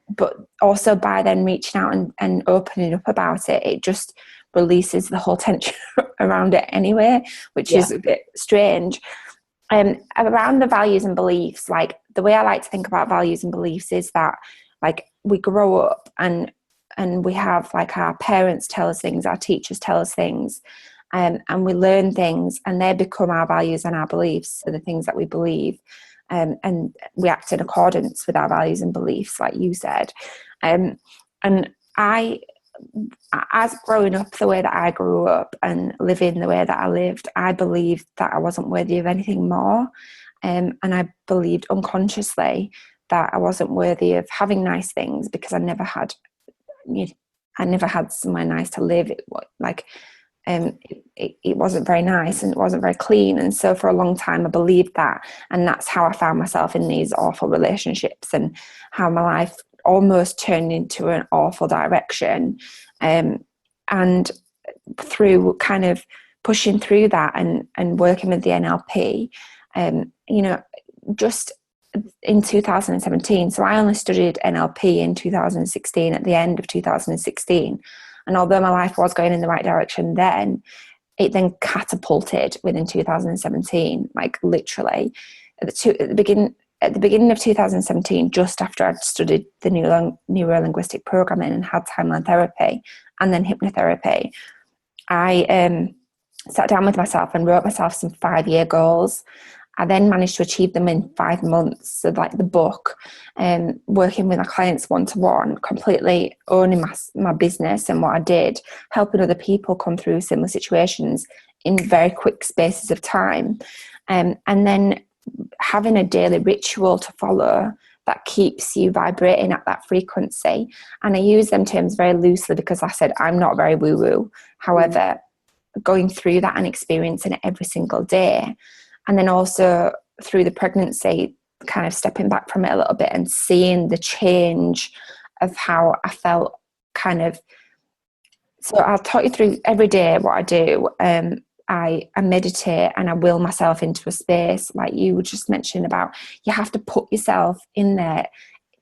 But also by then reaching out and opening up about it, it just releases the whole tension around it anyway, which is a bit strange. Around the values and beliefs, like, the way I like to think about values and beliefs is that, like, we grow up and we have, like, our parents tell us things, our teachers tell us things, and we learn things, and they become our values and our beliefs, so the things that we believe, and we act in accordance with our values and beliefs, like you said. And I, as growing up the way that I grew up and living the way that I lived, I believed that I wasn't worthy of anything more, and I believed unconsciously that I wasn't worthy of having nice things because I never had somewhere nice to live. It wasn't very nice, and it wasn't very clean, and so for a long time I believed that, and that's how I found myself in these awful relationships, and how my life almost turned into an awful direction. And through kind of pushing through that and working with the NLP, just in 2017, so I only studied NLP in 2016, at the end of 2016, and although my life was going in the right direction then, it then catapulted within 2017, like, literally at the beginning of 2017, just after I'd studied the neuro-linguistic programming and had timeline therapy and then hypnotherapy, I sat down with myself and wrote myself some 5-year goals. I then managed to achieve them in 5 months. So, like, the book, working with my clients one-to-one, completely owning my business and what I did, helping other people come through similar situations in very quick spaces of time. And then having a daily ritual to follow that keeps you vibrating at that frequency. And I use them terms very loosely because, I said, I'm not very woo-woo. However, going through that and experiencing it every single day, and then also through the pregnancy, kind of stepping back from it a little bit and seeing the change of how I felt, kind of. So I'll talk you through every day what I do. I meditate, and I will myself into a space, like you were just mentioning about, you have to put yourself in there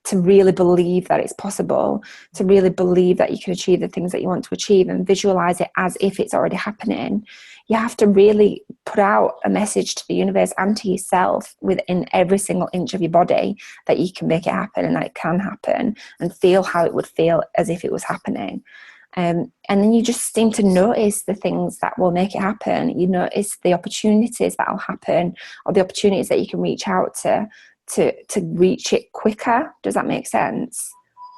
to really believe that it's possible, to really believe that you can achieve the things that you want to achieve, and visualize it as if it's already happening. You have to really put out a message to the universe and to yourself within every single inch of your body that you can make it happen, and that it can happen, and feel how it would feel as if it was happening. And then you just seem to notice the things that will make it happen. You notice the opportunities that will happen, or the opportunities that you can reach out to reach it quicker. Does that make sense?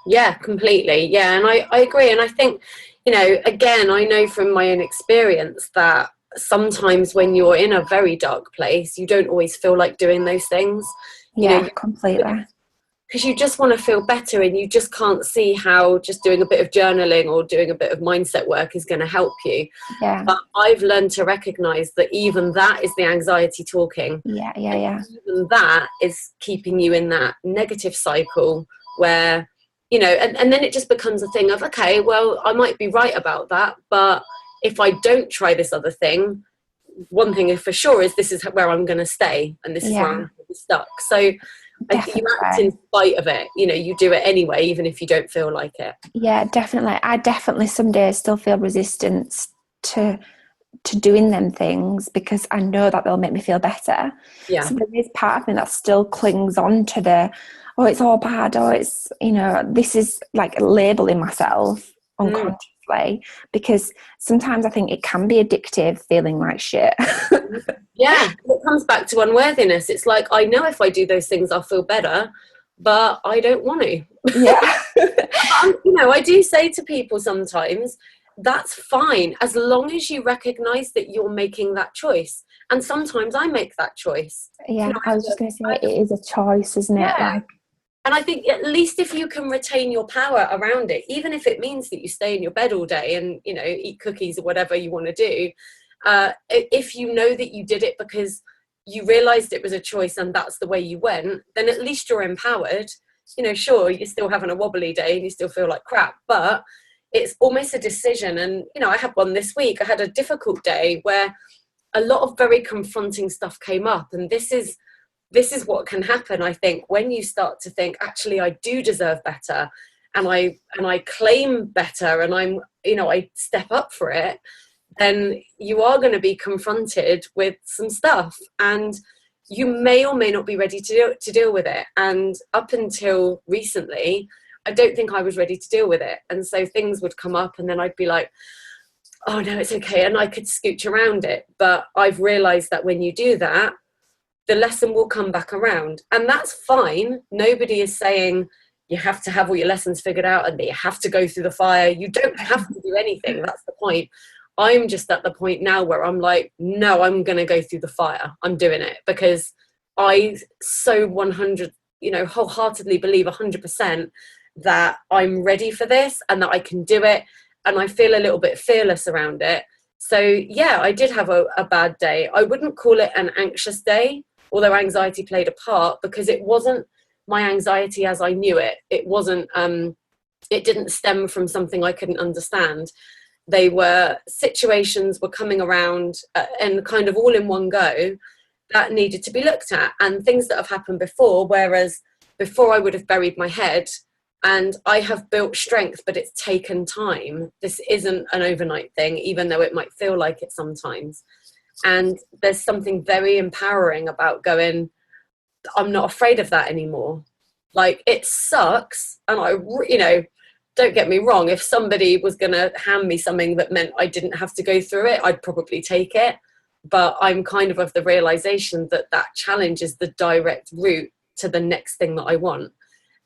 Yeah, completely. Yeah, and I agree. And I think, again, I know from my own experience that sometimes when you're in a very dark place, you don't always feel like doing those things. Completely. Because you just want to feel better, and you just can't see how just doing a bit of journaling or doing a bit of mindset work is going to help you. Yeah. But I've learned to recognize that even that is the anxiety talking. Yeah. Even that is keeping you in that negative cycle where, and then it just becomes a thing of, okay, well, I might be right about that, but if I don't try this other thing, one thing for sure is this is where I'm going to stay, and this is where I'm going to be stuck. So I think you act in spite of it. You do it anyway, even if you don't feel like it. Yeah, definitely. I definitely some days still feel resistance to doing them things because I know that they'll make me feel better. Yeah. So there is part of me that still clings on to the, oh, it's all bad, or it's, this is like labeling myself unconsciously, because sometimes I think it can be addictive feeling like shit. Yeah, it comes back to unworthiness. It's like, I know if I do those things I'll feel better, but I don't want to. Yeah. I do say to people sometimes, that's fine, as long as you recognize that you're making that choice. And sometimes I make that choice. Yeah, I was just going to say, it is a choice, isn't it? Yeah. And I think at least if you can retain your power around it, even if it means that you stay in your bed all day and, eat cookies or whatever you want to do, if you know that you did it because you realized it was a choice and that's the way you went, then at least you're empowered you know, sure, you're still having a wobbly day and you still feel like crap, but it's almost a decision. And, you know, I had one this week. I had a difficult day where a lot of very confronting stuff came up. And this is what can happen, I think, when you start to think, actually, I do deserve better, and I claim better, and I'm, you know, I step up for it, then you are going to be confronted with some stuff, and you may or may not be ready to deal with it. And up until recently, I don't think I was ready to deal with it. And so things would come up and then I'd be like, oh no, it's okay. And I could scooch around it. But I've realized that when you do that, the lesson will come back around. And that's fine. Nobody is saying you have to have all your lessons figured out and that you have to go through the fire. You don't have to do anything. That's the point. I'm just at the point now where I'm like, no, I'm going to go through the fire. I'm doing it because I so 100, you know, wholeheartedly believe 100% that I'm ready for this and that I can do it. And I feel a little bit fearless around it. So yeah, I did have a bad day. I wouldn't call it an anxious day, although anxiety played a part, because it wasn't my anxiety as I knew it. It wasn't, it didn't stem from something I couldn't understand. They were situations were coming around and kind of all in one go that needed to be looked at, and things that have happened before, whereas before I would have buried my head. And I have built strength, but it's taken time. This isn't an overnight thing, even though it might feel like it sometimes. And there's something very empowering about going, I'm not afraid of that anymore. Like, it sucks. And I, you know, don't get me wrong, if somebody was going to hand me something that meant I didn't have to go through it, I'd probably take it. But I'm kind of the realization that that challenge is the direct route to the next thing that I want.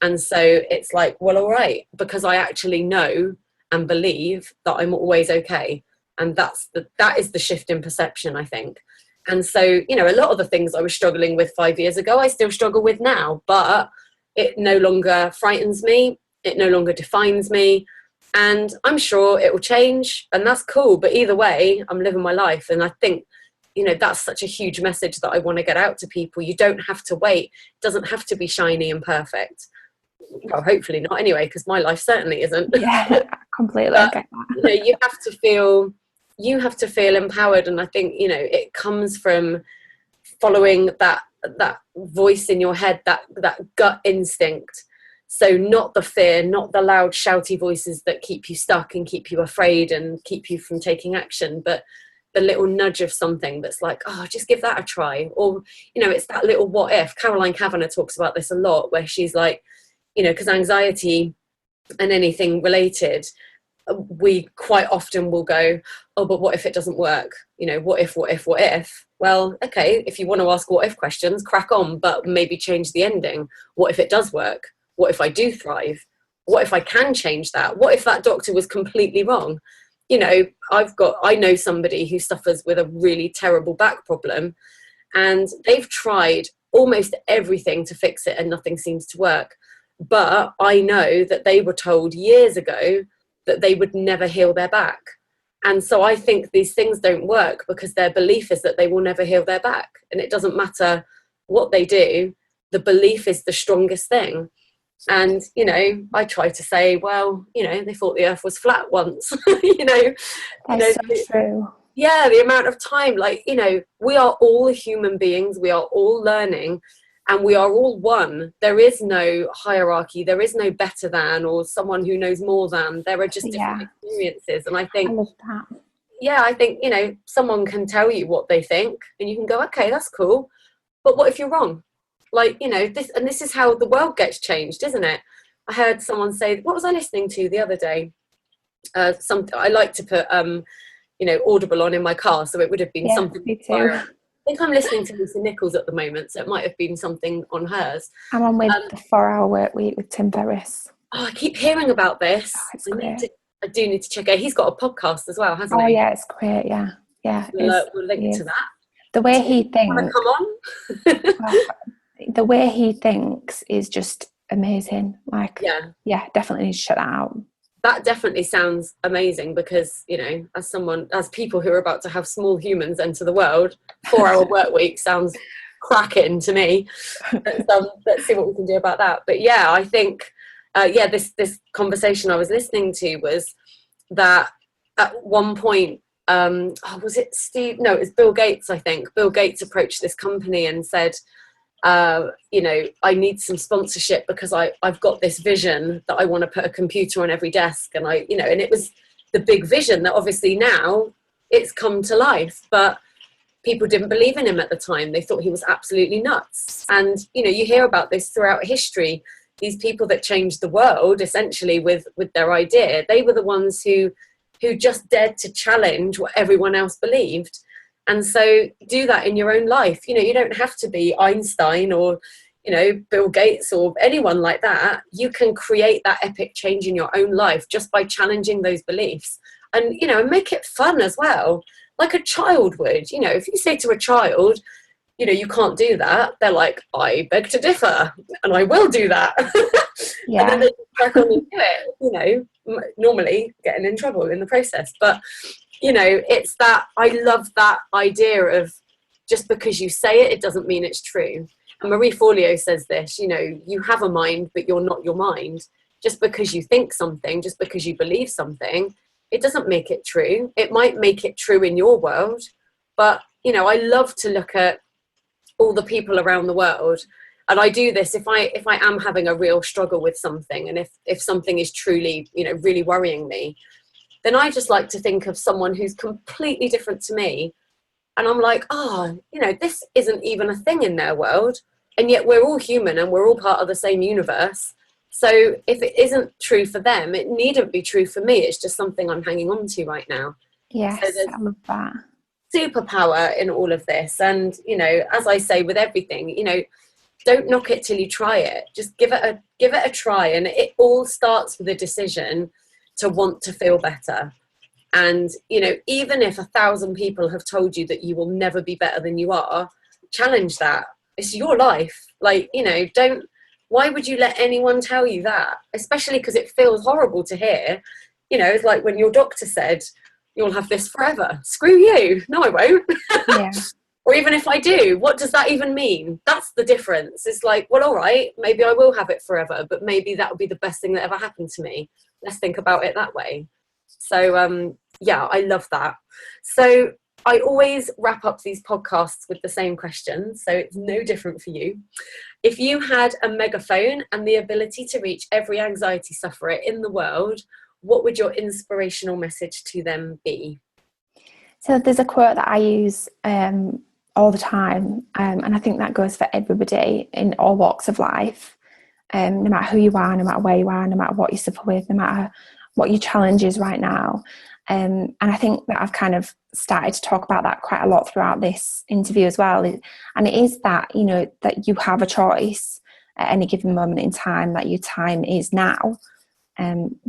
And so it's like, well, all right, because I actually know and believe that I'm always okay. And that is the shift in perception, I think. And so, you know, a lot of the things I was struggling with 5 years ago, I still struggle with now, but it no longer frightens me. It no longer defines me. And I'm sure it will change, and that's cool. But either way, I'm living my life. And I think, you know, that's such a huge message that I want to get out to people. You don't have to wait. It doesn't have to be shiny and perfect. Well, hopefully not anyway, because my life certainly isn't. Yeah, completely. But, you know, you have to feel empowered. And I think, you know, it comes from following that voice in your head, that gut instinct. So not the fear, not the loud shouty voices that keep you stuck and keep you afraid and keep you from taking action, but the little nudge of something that's like, oh, just give that a try. Or, you know, it's that little what if. Caroline Kavanagh talks about this a lot, where she's like, you know, because anxiety and anything related, we quite often will go, oh, but what if it doesn't work? You know, what if? Well, okay, if you want to ask what if questions, crack on, but maybe change the ending. What if it does work? What if I do thrive? What if I can change that? What if that doctor was completely wrong? You know, I know somebody who suffers with a really terrible back problem, and they've tried almost everything to fix it and nothing seems to work. But I know that they were told years ago that they would never heal their back. And so I think these things don't work because their belief is that they will never heal their back. And it doesn't matter what they do, the belief is the strongest thing. And, you know, I try to say, well, you know, they thought the earth was flat once, That's so true. Yeah, the amount of time, like, you know, we are all human beings, we are all learning, and we are all one. There is no hierarchy, there is no better than or someone who knows more than. There are just different experiences. And I think, I love that. Yeah, I think, you know, someone can tell you what they think and you can go, okay, that's cool. But what if you're wrong? Like, you know, this is how the world gets changed, isn't it? I heard someone say, what was I listening to the other day? Something I like to put, you know, Audible on in my car, so it would have been something. Me too. I think I'm listening to Lisa Nichols at the moment, so it might have been something on hers. I'm on with the 4-Hour Work Week with Tim Ferriss. Oh, I keep hearing about this. It's great. I do need to check it. He's got a podcast as well, hasn't he? Oh yeah, it's great. Yeah. We'll link to that. The way he thinks. Come on. The way he thinks is just amazing. Like, yeah, definitely need to check that out. That definitely sounds amazing because, you know, as people who are about to have small humans enter the world, 4-hour work week sounds cracking to me. Let's see what we can do about that. But yeah, I think this conversation I was listening to was that at one point, was it Steve? No, it was Bill Gates. I think Bill Gates approached this company and said, I need some sponsorship because I've got this vision that I want to put a computer on every desk, and and it was the big vision that obviously now it's come to life, but people didn't believe in him at the time. They thought he was absolutely nuts. And you hear about this throughout history. These people that changed the world essentially with their idea, they were the ones who just dared to challenge what everyone else believed. And so do that in your own life. You don't have to be Einstein or Bill Gates or anyone like that. You can create that epic change in your own life just by challenging those beliefs, and and make it fun as well, like a child would. If you say to a child, you can't do that, they're like, I beg to differ, and I will do that. Yeah. And then they crack on and do it, normally getting in trouble in the process. But it's that, I love that idea of just because you say it doesn't mean it's true. And Marie Forleo says this, you have a mind, but you're not your mind. Just because you think something, just because you believe something, it doesn't make it true. It might make it true in your world, but I love to look at all the people around the world, and I do this if I am having a real struggle with something, and if something is truly really worrying me, then I just like to think of someone who's completely different to me, and I'm like, this isn't even a thing in their world, and yet we're all human and we're all part of the same universe. So if it isn't true for them, it needn't be true for me. It's just something I'm hanging on to right now. Yes, so I love that. Superpower in all of this. And, as I say with everything, don't knock it till you try it. Just give it a try. And it all starts with a decision to want to feel better. And, even if 1,000 people have told you that you will never be better than you are, challenge that. It's your life. Why would you let anyone tell you that? Especially because it feels horrible to hear. It's like when your doctor said, you'll have this forever. Screw you. No, I won't. Yeah. Or even if I do, what does that even mean? That's the difference. It's like, well, all right, maybe I will have it forever, but maybe that would be the best thing that ever happened to me. Let's think about it that way. So, I love that. So I always wrap up these podcasts with the same question, so it's no different for you. If you had a megaphone and the ability to reach every anxiety sufferer in the world, what would your inspirational message to them be? So there's a quote that I use all the time, and I think that goes for everybody in all walks of life, no matter who you are, no matter where you are, no matter what you suffer with, no matter what your challenge is right now. And I think that I've kind of started to talk about that quite a lot throughout this interview as well. And it is that, that you have a choice at any given moment in time, that your time is now.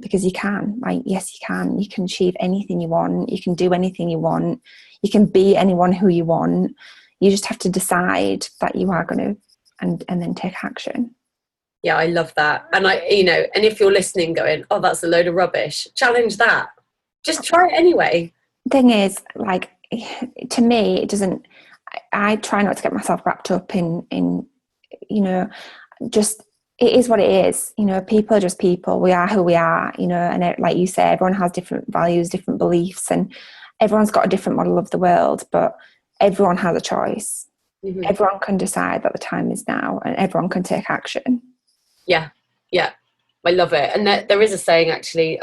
Because you can, yes, you can achieve anything you want. You can do anything you want. You can be anyone who you want. You just have to decide that you are going to, and then take action. Yeah, I love that. And and if you're listening going, oh, that's a load of rubbish, challenge that. Just try it anyway. Thing is, to me, it doesn't, I try not to get myself wrapped up in just, it is what it is. People are just people. We are who we are, and like you say, everyone has different values, different beliefs, and everyone's got a different model of the world, but everyone has a choice. Mm-hmm. Everyone can decide that the time is now, and everyone can take action. Yeah. I love it. And there is a saying, actually,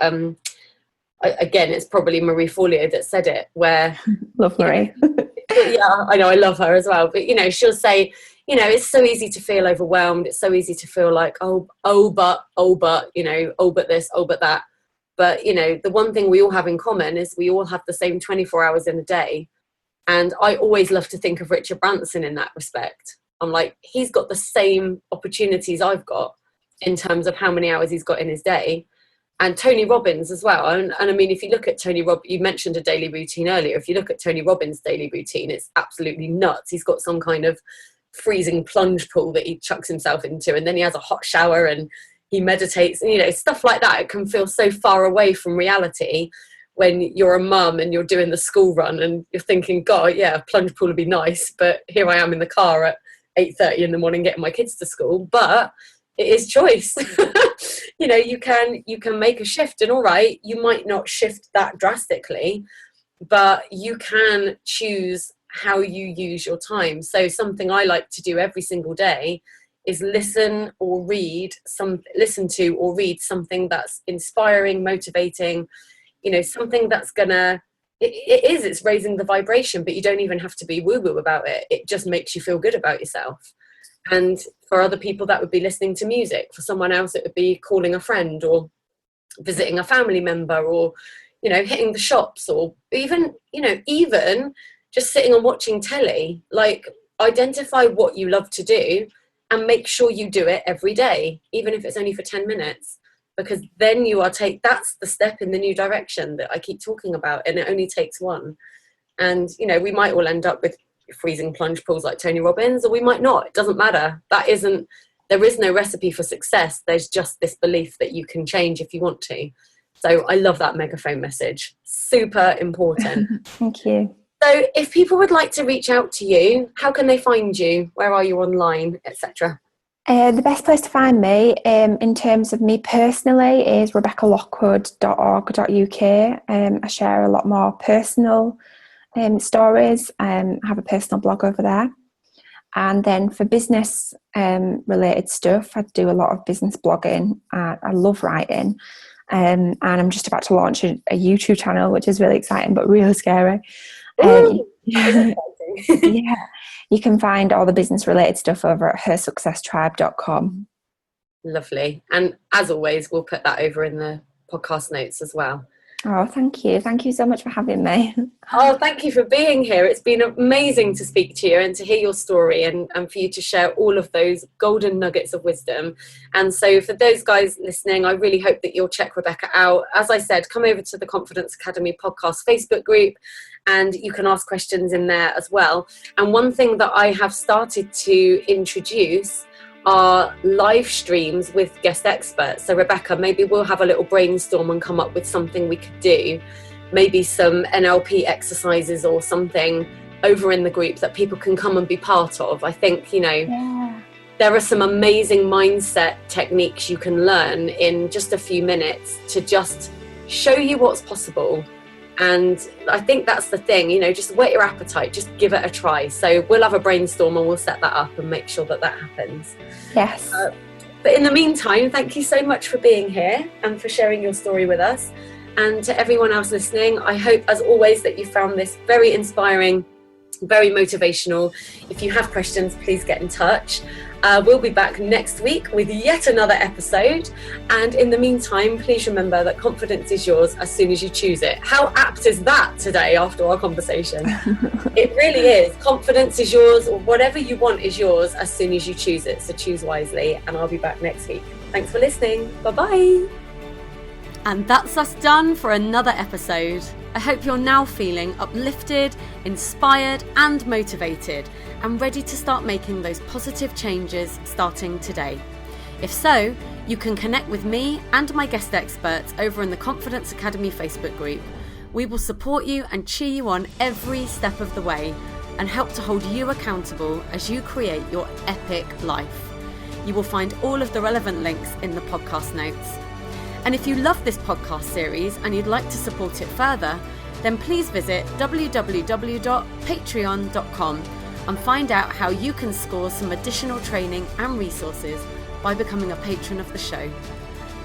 again, it's probably Marie Forleo that said it, where... Love Marie. Yeah, I know, I love her as well. But, she'll say, it's so easy to feel overwhelmed. It's so easy to feel like, but this, but that. But, the one thing we all have in common is we all have the same 24 hours in a day. And I always love to think of Richard Branson in that respect. I'm like, he's got the same opportunities I've got in terms of how many hours he's got in his day. And Tony Robbins as well. And I mean, if you look at Tony Robbins, you mentioned a daily routine earlier. If you look at Tony Robbins' daily routine, it's absolutely nuts. He's got some kind of freezing plunge pool that he chucks himself into, and then he has a hot shower and he meditates, and stuff like that. It can feel so far away from reality when you're a mum and you're doing the school run and you're thinking, God, yeah, a plunge pool would be nice, but here I am in the car at 8:30 in the morning getting my kids to school, but it is choice. You can make a shift, and all right, you might not shift that drastically, but you can choose how you use your time. So something I like to do every single day is listen to or read something that's inspiring, motivating, something that's it's raising the vibration, but you don't even have to be woo-woo about it. It just makes you feel good about yourself. And for other people, that would be listening to music. For someone else, it would be calling a friend or visiting a family member, or hitting the shops, or even just sitting and watching telly. Like, identify what you love to do and make sure you do it every day, even if it's only for 10 minutes, because then that's the step in the new direction that I keep talking about, and it only takes one. And we might all end up with freezing plunge pools like Tony Robbins, or we might not. It doesn't matter. There is no recipe for success. There's just this belief that you can change if you want to. So I love that megaphone message. Super important. Thank you. So if people would like to reach out to you, how can they find you? Where are you online, etc.? The best place to find me, in terms of me personally, is RebeccaLockwood.org.uk. I share a lot more personal stories. I have a personal blog over there. And then for business related stuff, I do a lot of business blogging. I love writing. And I'm just about to launch a YouTube channel, which is really exciting but really scary. Yeah, you can find all the business related stuff over at hersuccesstribe.com. Lovely. And as always, we'll put that over in the podcast notes as well. Oh, thank you. Thank you so much for having me. Oh, thank you for being here. It's been amazing to speak to you and to hear your story, and for you to share all of those golden nuggets of wisdom. And so for those guys listening, I really hope that you'll check Rebecca out. As I said, come over to the Confidence Academy podcast Facebook group, and you can ask questions in there as well. And one thing that I have started to introduce are live streams with guest experts. So Rebecca, maybe we'll have a little brainstorm and come up with something we could do, maybe some NLP exercises or something over in the group that people can come and be part of. I think there are some amazing mindset techniques you can learn in just a few minutes to just show you what's possible. And I think that's the thing, just whet your appetite, just give it a try. So we'll have a brainstorm and we'll set that up and make sure that happens. Yes. But in the meantime, thank you so much for being here and for sharing your story with us. And to everyone else listening, I hope, as always, that you found this very inspiring, very motivational. If you have questions, please get in touch. We'll be back next week with yet another episode. And in the meantime, please remember that confidence is yours as soon as you choose it. How apt is that today after our conversation? It really is. Confidence is yours, or whatever you want is yours as soon as you choose it. So choose wisely, and I'll be back next week. Thanks for listening. Bye-bye. And that's us done for another episode. I hope you're now feeling uplifted, inspired and motivated, and ready to start making those positive changes starting today. If so, you can connect with me and my guest experts over in the Confidence Academy Facebook group. We will support you and cheer you on every step of the way and help to hold you accountable as you create your epic life. You will find all of the relevant links in the podcast notes. And if you love this podcast series and you'd like to support it further, then please visit www.patreon.com and find out how you can score some additional training and resources by becoming a patron of the show.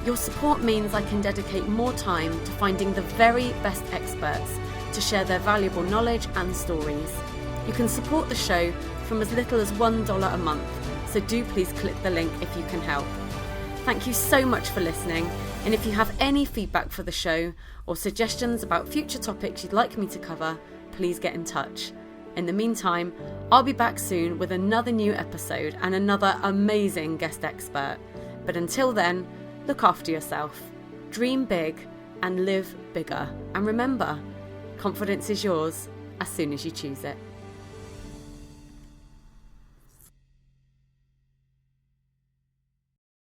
Your support means I can dedicate more time to finding the very best experts to share their valuable knowledge and stories. You can support the show from as little as $1 a month, so do please click the link if you can help. Thank you so much for listening, and if you have any feedback for the show or suggestions about future topics you'd like me to cover, please get in touch. In the meantime, I'll be back soon with another new episode and another amazing guest expert. But until then, look after yourself, dream big and live bigger. And remember, confidence is yours as soon as you choose it.